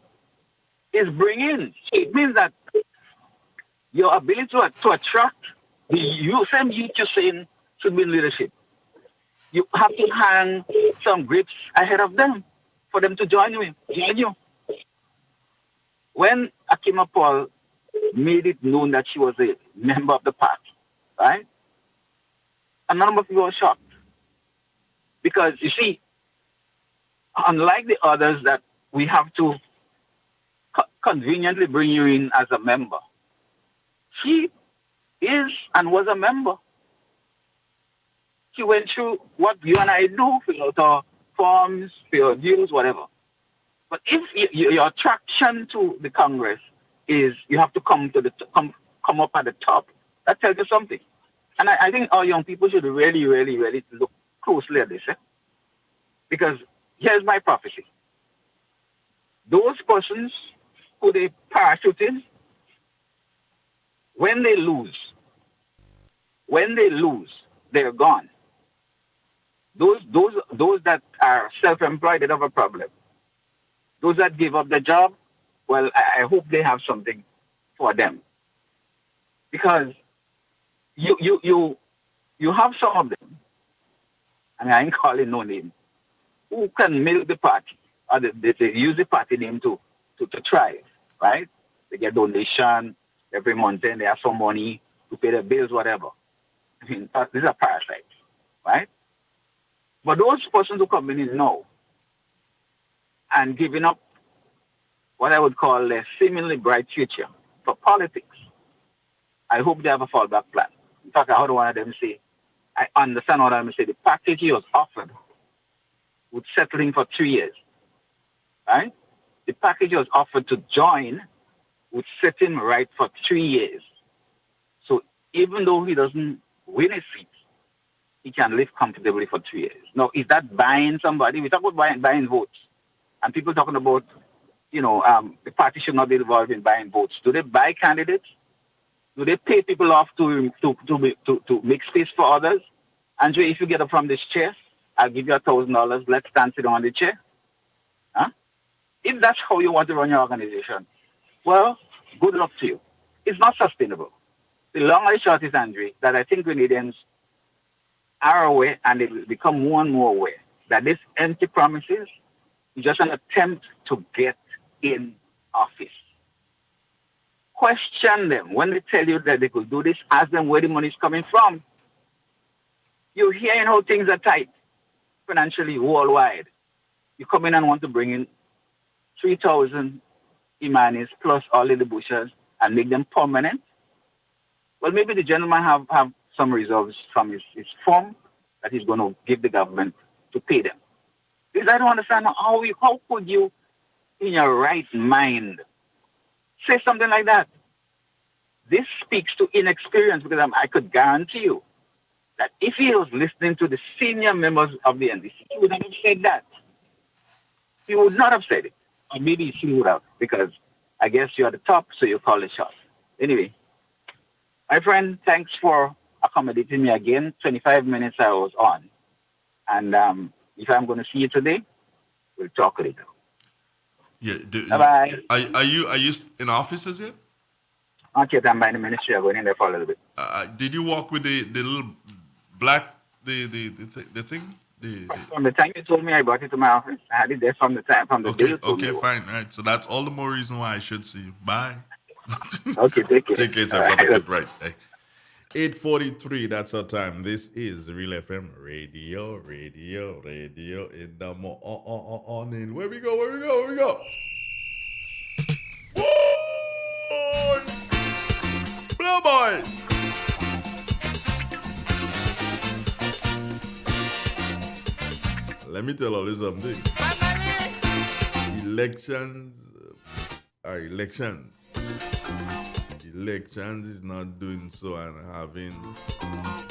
It's bringing. It means that your ability to attract the same youth you're saying should be in leadership. You have to hang some grapes ahead of them for them to join you. When Akima Paul made it known that she was a member of the party, right? A number of people were shocked. Because, you see, unlike the others that we have to conveniently bring you in as a member, she is and was a member. She went through what you and I do, fill out our forms, fill out dues, whatever. But if your attraction to the Congress is you have to come up at the top, that tells you something. And I think our young people should really, really, really look closely at this. Because here's my prophecy. Those persons who they parachute in, when they lose, they're gone. Those that are self-employed, they don't have a problem. Those that give up their job, well, I hope they have something for them. Because you have some of them, and I ain't calling no name, who can milk the party, or they use the party name to thrive, right? They get donation every month, and they have some money to pay their bills, whatever. I mean, these are parasites, right? But those persons who come in now and giving up what I would call a seemingly bright future for politics, I hope they have a fallback plan. In fact, I heard one of them say, I understand what I'm saying. The package he was offered would settle him for 3 years, right? The package he was offered to join would set him right for 3 years. So even though he doesn't win a seat, he can live comfortably for 3 years. Now, is that buying somebody? We talk about buying votes. And people talking about, the party should not be involved in buying votes. Do they buy candidates? Do they pay people off to make space for others? Andre, if you get up from this chair, I'll give you $1,000. Let's stand sit on the chair. Huh? If that's how you want to run your organization, well, good luck to you. It's not sustainable. The long and short is, Andre, that I think Grenadians are aware, and they will become more and more aware, that these empty promises is just an attempt to get in office. Question them. When they tell you that they could do this, ask them where the money is coming from. You're hearing how things are tight financially worldwide. You come in and want to bring in 3,000 Imanis plus all of the bushers and make them permanent. Well, maybe the gentleman have some reserves from his firm that he's going to give the government to pay them. Because I don't understand how could you, in your right mind, say something like that? This speaks to inexperience, because I could guarantee you that if he was listening to the senior members of the NDC, he would not have said that. He would not have said it. Or maybe he would have, because I guess you're at the top, so you call the shots. Anyway, my friend, thanks for accommodating me again. 25 minutes I was on. And if I'm going to see you today, we'll talk later. Yeah. Bye-bye. Are you in offices yet? Not yet. I'm by the ministry. I'm going in there for a little bit. Did you walk with the little black the thing? From the time you told me, I brought it to my office. I had it there from the day you told me. Okay, fine. Right. So that's all the more reason why I should see you. Bye. Okay, take care. Take care, sir. Have a good right. 8:43. That's our time. This is Real FM Radio in the morning. Where we go? Boy! Blow boy! Let me tell all you something. Elections is not doing so and having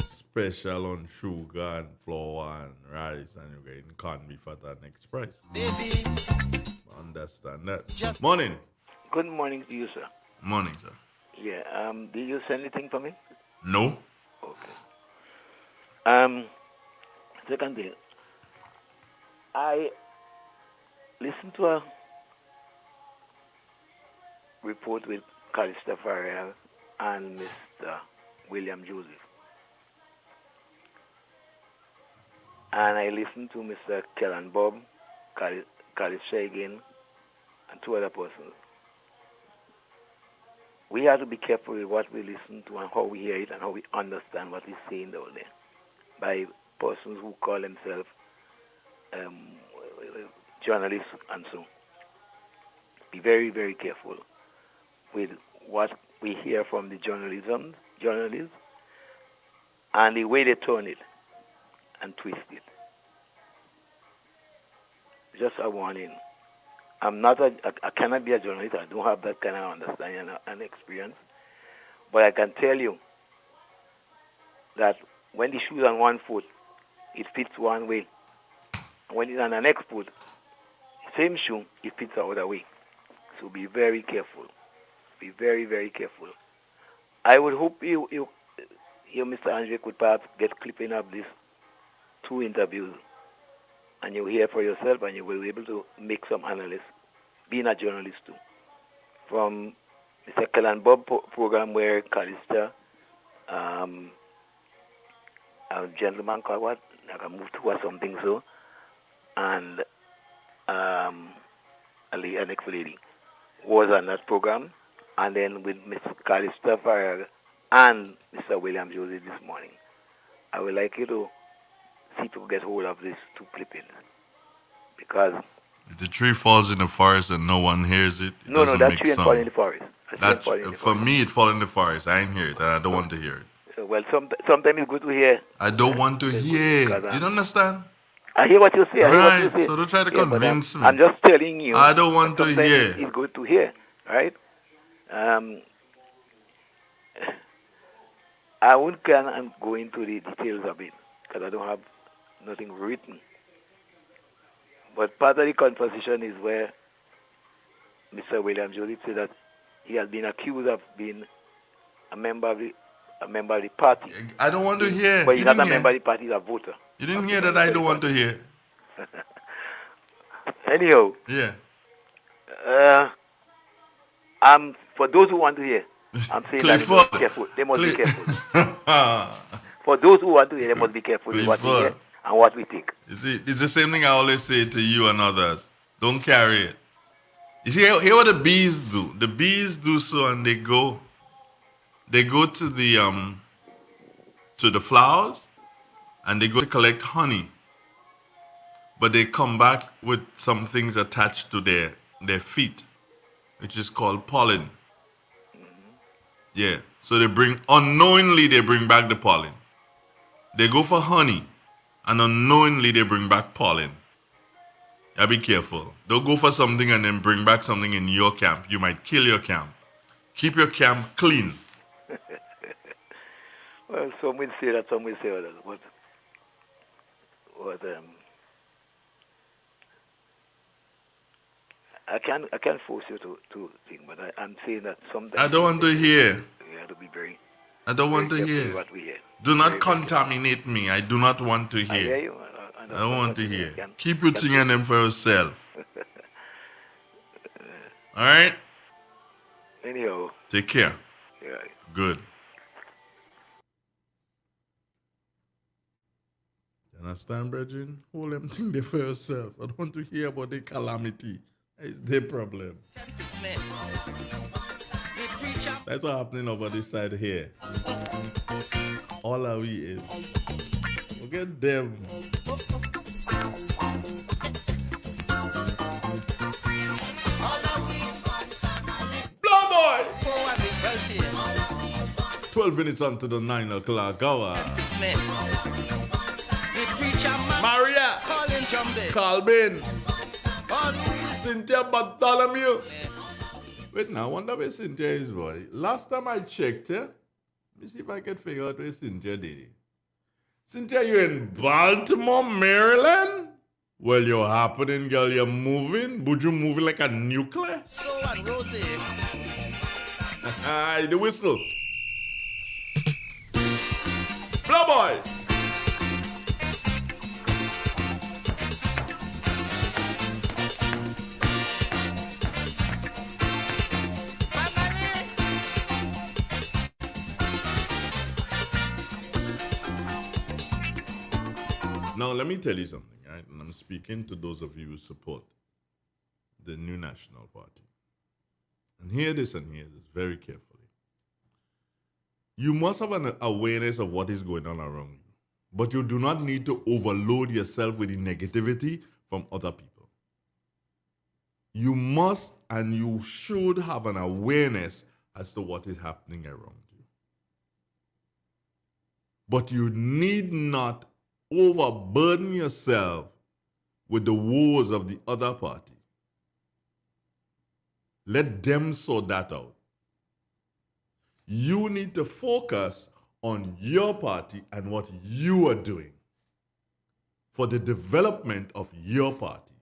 special on sugar and flour and rice, and you're getting corned beef at that next price. Understand that. Morning. Good morning to you, sir. Morning, sir. Yeah. Did you send anything for me? No. Okay. Second thing, I listened to a report with Callista Farrell and Mr. William Joseph. And I listened to Mr. Kellan Bob, Callista again, and two other persons. We have to be careful with what we listen to and how we hear it and how we understand what is saying down there by persons who call themselves journalists and so. Be very, very careful with what we hear from the journalists and the way they turn it and twist it. Just a warning. I cannot be a journalist. I don't have that kind of understanding and experience. But I can tell you that when the shoe's on one foot, it fits one way. When it's on the next foot, same shoe, it fits the other way. So be very careful. Be very, very careful. I would hope you Mr. Andre, could perhaps get clipping of these two interviews, and you'll hear for yourself, and you will be able to make some analysis, being a journalist too. From Mr. Kellan Bob program where Callista, a gentleman called what? Like a move to or something so, and a next lady was on that program, and then with Mr. Callista Farrell and Mr. William Joseph this morning. I would like you to see to get hold of these two clippings, because if the tree falls in the forest and no one hears it, no, that tree ain't falling in the forest. For me, it fall in the forest. I ain't hear it, and I don't want to hear it. Well, sometimes it's good to hear. I don't want to hear. You don't understand? I hear what you say. Right, so don't try to convince me. I'm just telling you. I don't want to hear. It's good to hear, right? I won't go into the details of it because I don't have nothing written. But part of the conversation is where Mr. William Joseph said that he has been accused of being a member of the a member of the party. I don't want to hear. But he's not a didn't member hear. of the party, he's a voter. You didn't hear that I don't want to hear. Anyhow. Yeah. For those who want to hear, I'm saying that they must be careful. They must be careful. For those who want to hear, they must be careful with what we hear and what we think. You see, it's the same thing I always say to you and others. Don't carry it. You see, hear what the bees do. The bees do so, and they go to the flowers, and they go to collect honey. But they come back with some things attached to their feet, which is called pollen. Yeah. So unknowingly they bring back the pollen. They go for honey, and unknowingly they bring back pollen. Yeah, be careful. Don't go for something and then bring back something in your camp. You might kill your camp. Keep your camp clean. Well, some will say that, some will say that. But I can't force you to think, but I'm saying that sometimes I don't want to hear. You have to be very. I don't want to careful hear. with what we hear. Do not contaminate me. I do not want to hear. I hear you. I don't want to hear. Keep your thing and them for yourself. All right? Anyhow. Take care. Yeah. Good. You understand, brethren? Hold them thing there for yourself. I don't want to hear about the calamity. It's their problem. That's what's happening over this side here. All that we is. Forget them. Blow boy! 12 minutes on to the 9 o'clock hour. Maria! Calvin! Cynthia Bartholomew! Wait now, I wonder where Cynthia is, boy. Last time I checked, let me see if I can figure out where Cynthia did. Cynthia, you in Baltimore, Maryland? Well, you're happening, girl. You're moving. But you moving like a nuclear? So and Rosie. The whistle. Blow boy. Now, let me tell you something, right? And I'm speaking to those of you who support the New National Party. And hear this very carefully. You must have an awareness of what is going on around you, but you do not need to overload yourself with the negativity from other people. You must and you should have an awareness as to what is happening around you. But you need not overburden yourself with the woes of the other party. Let them sort that out. You need to focus on your party and what you are doing for the development of your party.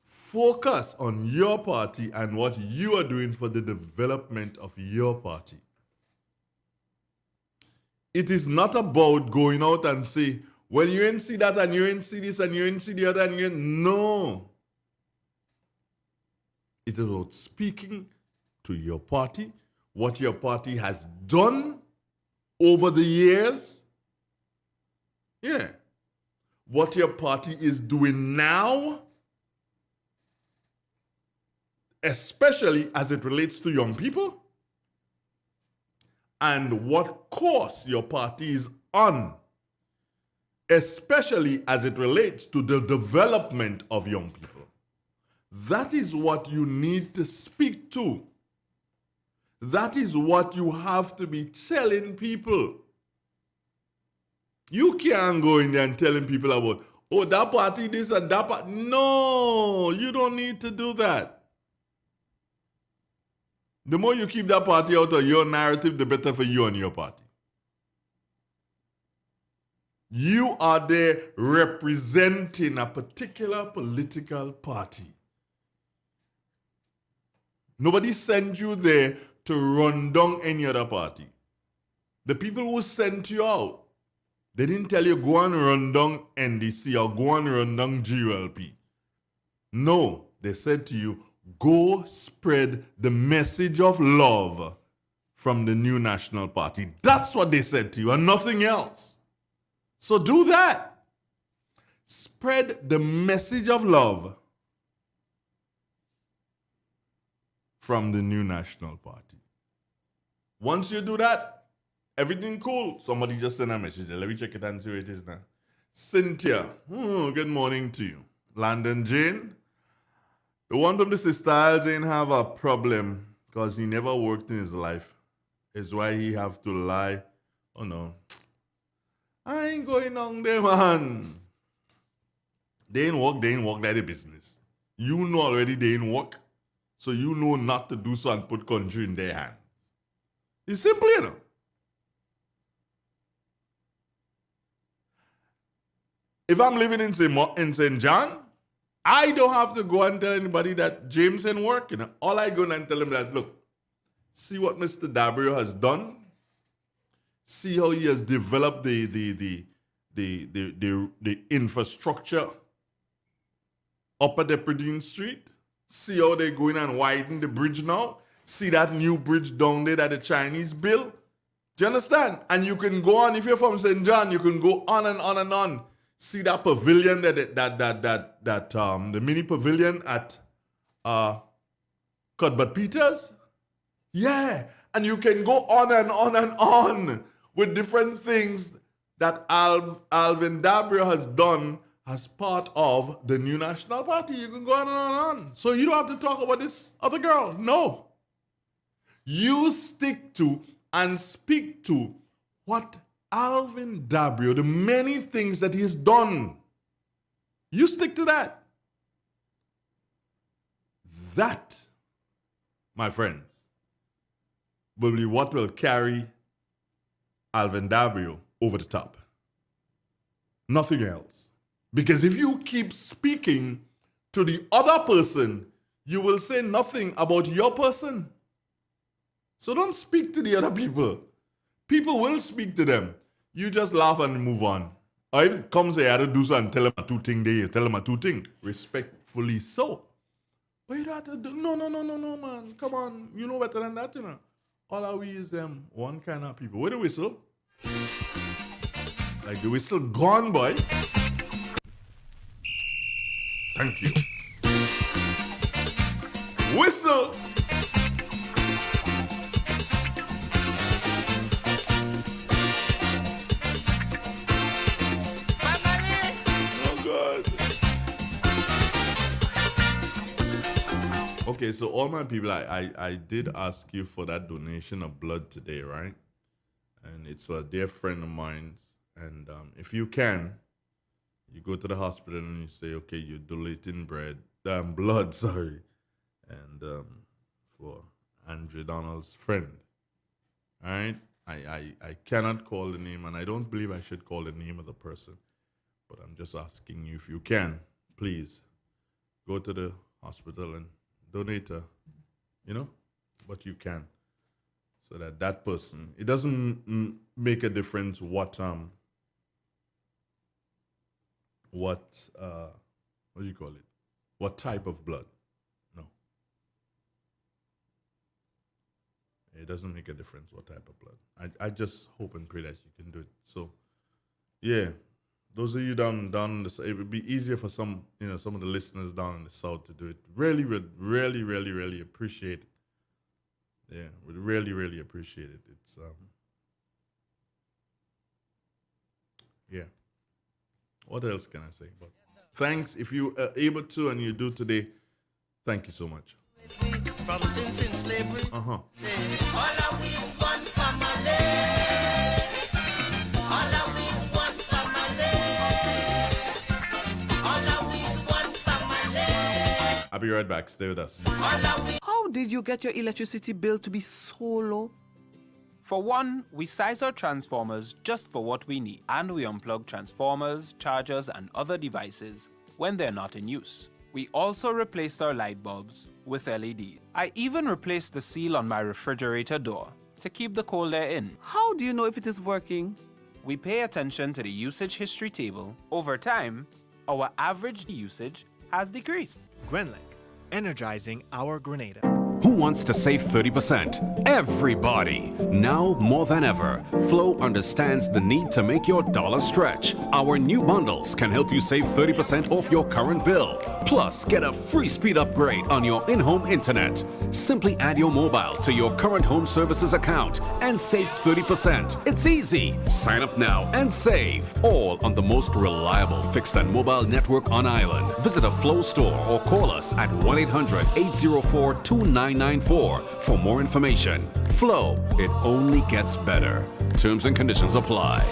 Focus on your party and what you are doing for the development of your party. It is not about going out and say, well, you ain't see that and you ain't see this and you ain't see the other and you ain't... No. It is about speaking to your party, what your party has done over the years. Yeah. What your party is doing now, especially as it relates to young people, and what course your party is on, especially as it relates to the development of young people. That is what you need to speak to. That is what you have to be telling people. You can't go in there and telling people about, oh, that party this and that party. No, you don't need to do that. The more you keep that party out of your narrative, the better for you and your party. You are there representing a particular political party. Nobody sent you there to run down any other party. The people who sent you out, they didn't tell you go and run down NDC or go and run down GULP. No, they said to you, go spread the message of love from the new National Party. That's what they said to you and nothing else. So do that. Spread the message of love from the new National Party. Once you do that, everything cool. Somebody just sent a message. Let me check it and see where it is now. Cynthia, good morning to you. Landon Jane, the one from the Styles ain't have a problem because he never worked in his life. It's why he have to lie. Oh no. I ain't going on there, man. They ain't work like the business. You know already they ain't work. So you know not to do so and put country in their hands. It's simple, you know. If I'm living in St. John, I don't have to go and tell anybody that James ain't working. All I go and tell him that, look, see what Mr. Dabrio has done. See how he has developed the infrastructure up at Dean Street. See how they're going and widen the bridge now. See that new bridge down there that the Chinese built. Do you understand? And you can go on, if you're from St. John, you can go on and on and on. See that pavilion, the mini pavilion at Cuthbert Peters? Yeah, and you can go on and on and on with different things that Alvin Dabrio has done as part of the new National Party. You can go on and on and on. So you don't have to talk about this other girl. No. You stick to and speak to what Alvin Dabrio, the many things that he's done. You stick to that. That, my friends, will be what will carry Alvin Dabrio over the top. Nothing else. Because if you keep speaking to the other person, you will say nothing about your person. So don't speak to the other people. People will speak to them. You just laugh and move on. Or if it comes here, I don't do so and tell them a two thing there, tell them a two thing. Respectfully so. But you don't have to do, no, man. Come on. You know better than that, you know. All are we is one kind of people. Where the whistle? Like the whistle gone, boy. Thank you. Whistle. Okay, so all my people, I did ask you for that donation of blood today, right? And it's a dear friend of mine. And if you can, you go to the hospital and you say, okay, you're donating blood, sorry. And for Andre Donald's friend. All right? I cannot call the name, and I don't believe I should call the name of the person. But I'm just asking you if you can, please, go to the hospital and donate, what you can, so that that person, it doesn't make a difference what do you call it? What type of blood? No. It doesn't make a difference what type of blood. I just hope and pray that you can do it. So, yeah. Those of you down in the south, it would be easier for some of the listeners down in the south to do it. Really, really, really, really appreciate it. Yeah, we really, really appreciate it. It's yeah. What else can I say? But thanks if you are able to and you do today. Thank you so much. From since slavery. Uh-huh. All we one family. All we one family. All we one family. I'll be right back. Stay with us. How did you get your electricity bill to be so low? For one, we size our transformers just for what we need, and we unplug transformers, chargers, and other devices when they're not in use. We also replaced our light bulbs with LEDs. I even replaced the seal on my refrigerator door to keep the cold air in. How do you know if it is working? We pay attention to the usage history table. Over time, our average usage has decreased. Grenlec, energizing our Grenada. Who wants to save 30%? Everybody! Now more than ever, Flow understands the need to make your dollar stretch. Our new bundles can help you save 30% off your current bill. Plus, get a free speed upgrade on your in-home internet. Simply add your mobile to your current home services account and save 30%. It's easy. Sign up now and save. All on the most reliable fixed and mobile network on island. Visit a Flow store or call us at 1-800-804-2994 for more information. Flow, it only gets better. Terms and conditions apply.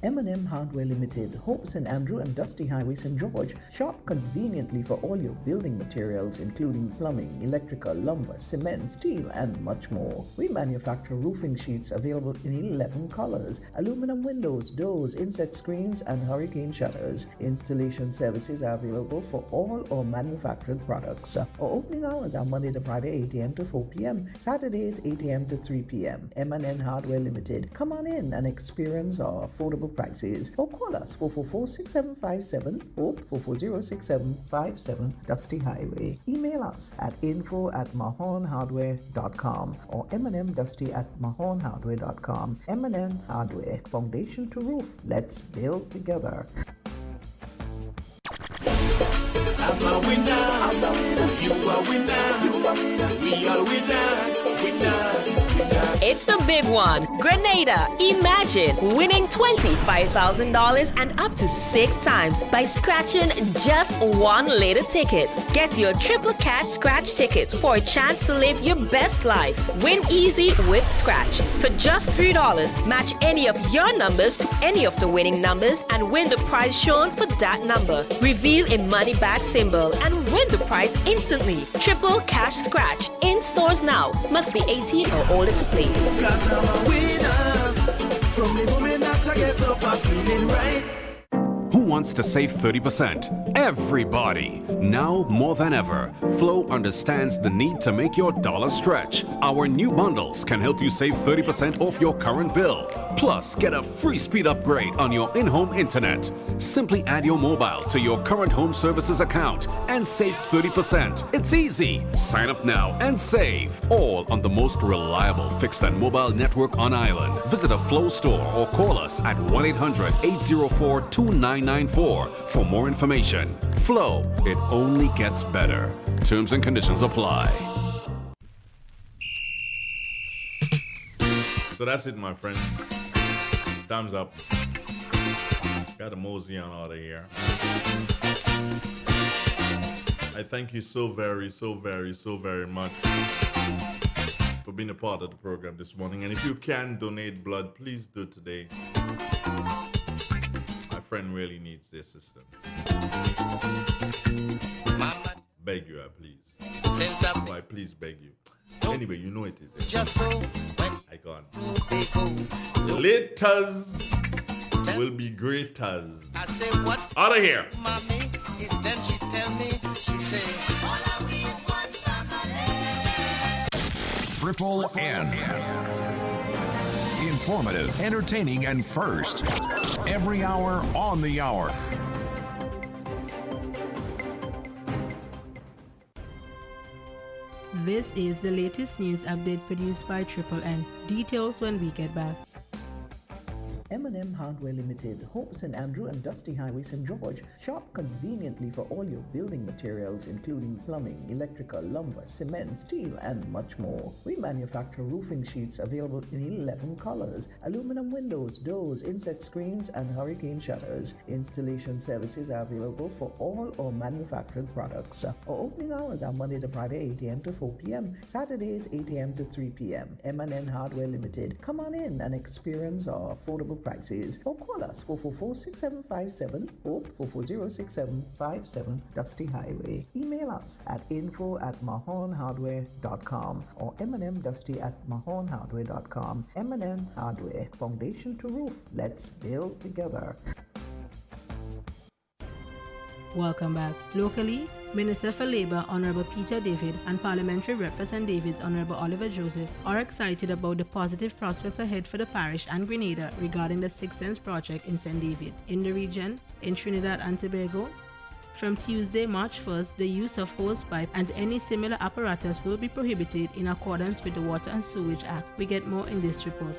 M&M Hardware Limited, Hope St. Andrew and Dusty Highway St. George. Shop conveniently for all your building materials including plumbing, electrical, lumber, cement, steel and much more. We manufacture roofing sheets available in 11 colors, aluminum windows, doors, insect screens and hurricane shutters. Installation services are available for all our manufactured products. Our opening hours are Monday to Friday 8 a.m. to 4 p.m., Saturdays 8 a.m. to 3 p.m. M&M Hardware Limited. Come on in and experience our affordable prices or call us 444-6757 or 440-6757 Dusty Highway. Email us at info@mahonhardware.com or mnmdusty@mahonhardware.com. M&M Hardware, foundation to roof. Let's build together. I'm a winner, you are winner, we are winners, winners. It's the big one. Grenada. Imagine winning $25,000 and up to 6 times by scratching just one little ticket. Get your triple cash scratch tickets for a chance to live your best life. Win easy with Scratch. For just $3, match any of your numbers to any of the winning numbers and win the prize shown for that number. Reveal a money back symbol and win the prize instantly. Triple cash scratch. In stores now. Must be 18 or older to play. Cause I'm a winner. From the moment that I get up, I'm feeling right. Who wants to save 30%? Everybody! Now more than ever, Flow understands the need to make your dollar stretch. Our new bundles can help you save 30% off your current bill. Plus, get a free speed upgrade on your in-home internet. Simply add your mobile to your current home services account and save 30%. It's easy. Sign up now and save. All on the most reliable fixed and mobile network on island. Visit a Flow store or call us at 1-800-804-2994 for more information. Flow, it only gets better. Terms and conditions apply. So that's it, my friends. Thumbs up. Got a mosey on out of here. I thank you so very much for being a part of the program this morning. And if you can donate blood, please do today. My friend really needs the assistance. Beg you, please. I please beg you. Anyway, you know it is. Just so when I can't. Laters will be greaters. I say what's out of here. Mommy is then she tell me, she say all I we want Triple N. Informative, entertaining, and first. Every hour on the hour. This is the latest news update produced by Triple N. Details when we get back. M&M Hardware Limited, Hope St. Andrew and Dusty Highway St. George. Shop conveniently for all your building materials including plumbing, electrical, lumber, cement, steel and much more. We manufacture roofing sheets available in 11 colors, aluminum windows, doors, insect screens and hurricane shutters. Installation services are available for all our manufactured products. Our opening hours are Monday to Friday 8 a.m. to 4 p.m., Saturdays 8 a.m. to 3 p.m. M&M Hardware Limited. Come on in and experience our affordable prices or call us 444-6757 or 440-6757 Dusty Highway. Email us at info@mahonhardware.com or mnmdusty@mahonhardware.com. M&M Hardware, foundation to roof. Let's build together. Welcome back. Locally, Minister for Labour Honourable Peter David and Parliamentary Rep for St. David's Honourable Oliver Joseph are excited about the positive prospects ahead for the parish and Grenada regarding the Six Sense project in St. David. In the region, in Trinidad and Tobago, from Tuesday, March 1st, the use of hosepipe and any similar apparatus will be prohibited in accordance with the Water and Sewage Act. We get more in this report.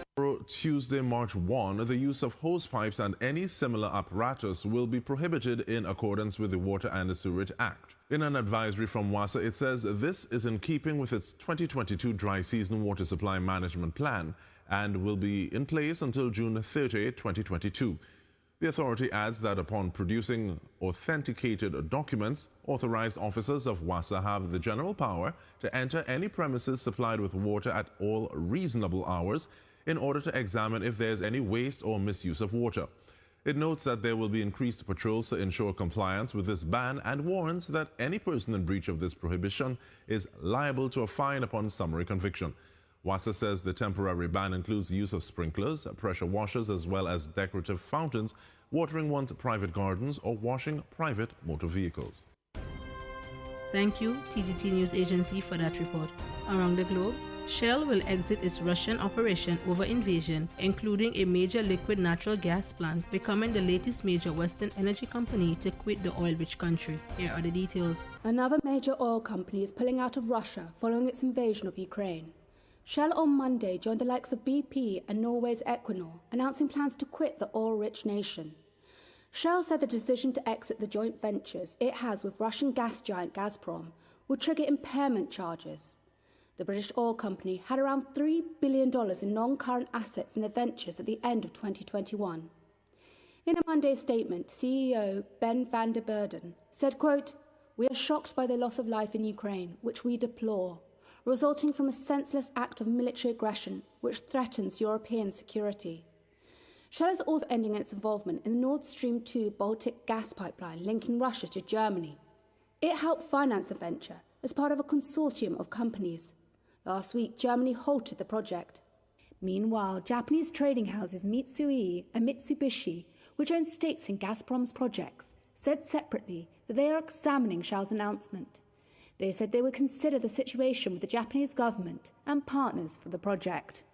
Tuesday, March 1, the use of hosepipes and any similar apparatus will be prohibited in accordance with the Water and the Sewage Act. In an advisory from WASA, it says this is in keeping with its 2022 dry season water supply management plan and will be in place until June 30, 2022. The authority adds that upon producing authenticated documents, authorized officers of WASA have the general power to enter any premises supplied with water at all reasonable hours in order to examine if there is any waste or misuse of water. It notes that there will be increased patrols to ensure compliance with this ban and warns that any person in breach of this prohibition is liable to a fine upon summary conviction. WASA says the temporary ban includes the use of sprinklers, pressure washers, as well as decorative fountains, watering one's private gardens or washing private motor vehicles. Thank you, TGT News Agency, for that report. Around the globe, Shell will exit its Russian operation over invasion, including a major liquid natural gas plant, becoming the latest major Western energy company to quit the oil-rich country. Here are the details. Another major oil company is pulling out of Russia following its invasion of Ukraine. Shell on Monday joined the likes of BP and Norway's Equinor, announcing plans to quit the oil-rich nation. Shell said the decision to exit the joint ventures it has with Russian gas giant Gazprom would trigger impairment charges. The British oil company had around $3 billion in non-current assets in the ventures at the end of 2021. In a Monday statement, CEO Ben van der Burden said, quote, "We are shocked by the loss of life in Ukraine, which we deplore, resulting from a senseless act of military aggression which threatens European security." Shell is also ending its involvement in the Nord Stream 2 Baltic gas pipeline linking Russia to Germany. It helped finance the venture as part of a consortium of companies. Last week, Germany halted the project. Meanwhile, Japanese trading houses Mitsui and Mitsubishi, which own stakes in Gazprom's projects, said separately that they are examining Shell's announcement. They said they would consider the situation with the Japanese government and partners for the project.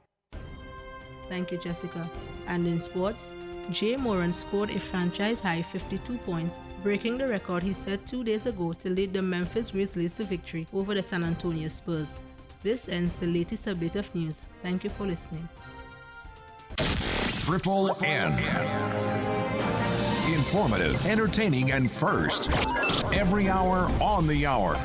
Thank you, Jessica. And in sports, Jay Moran scored a franchise-high 52 points, breaking the record he set 2 days ago to lead the Memphis Grizzlies to victory over the San Antonio Spurs. This ends the latest update of news. Thank you for listening. Triple N. Informative, entertaining, and first. Every hour on the hour.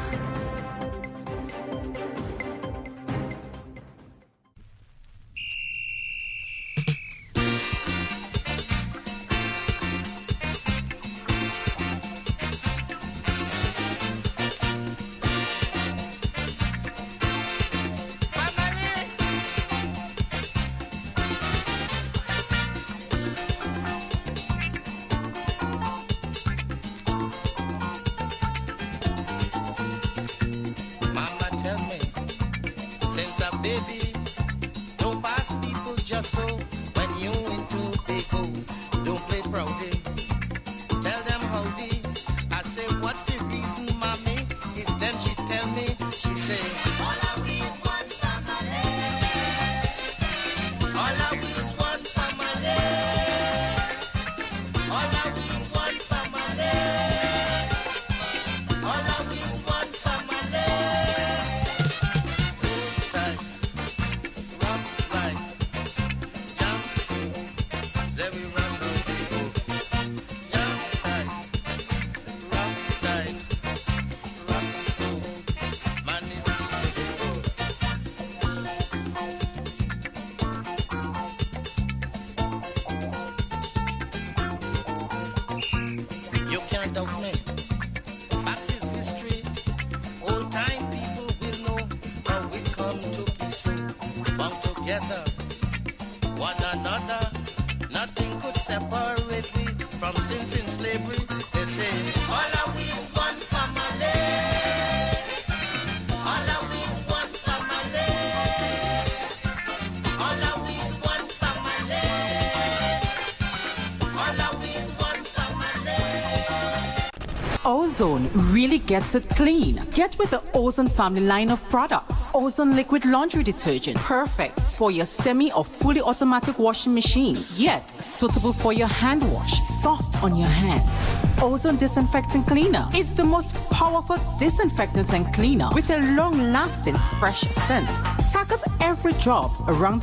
Ozone really gets it clean. Get with the Ozone family line of products. Ozone liquid laundry detergent, perfect for your semi or fully automatic washing machines, yet suitable for your hand wash, soft on your hands. Ozone disinfecting cleaner. It's the most powerful disinfectant and cleaner with a long-lasting fresh scent. Tackles every job around the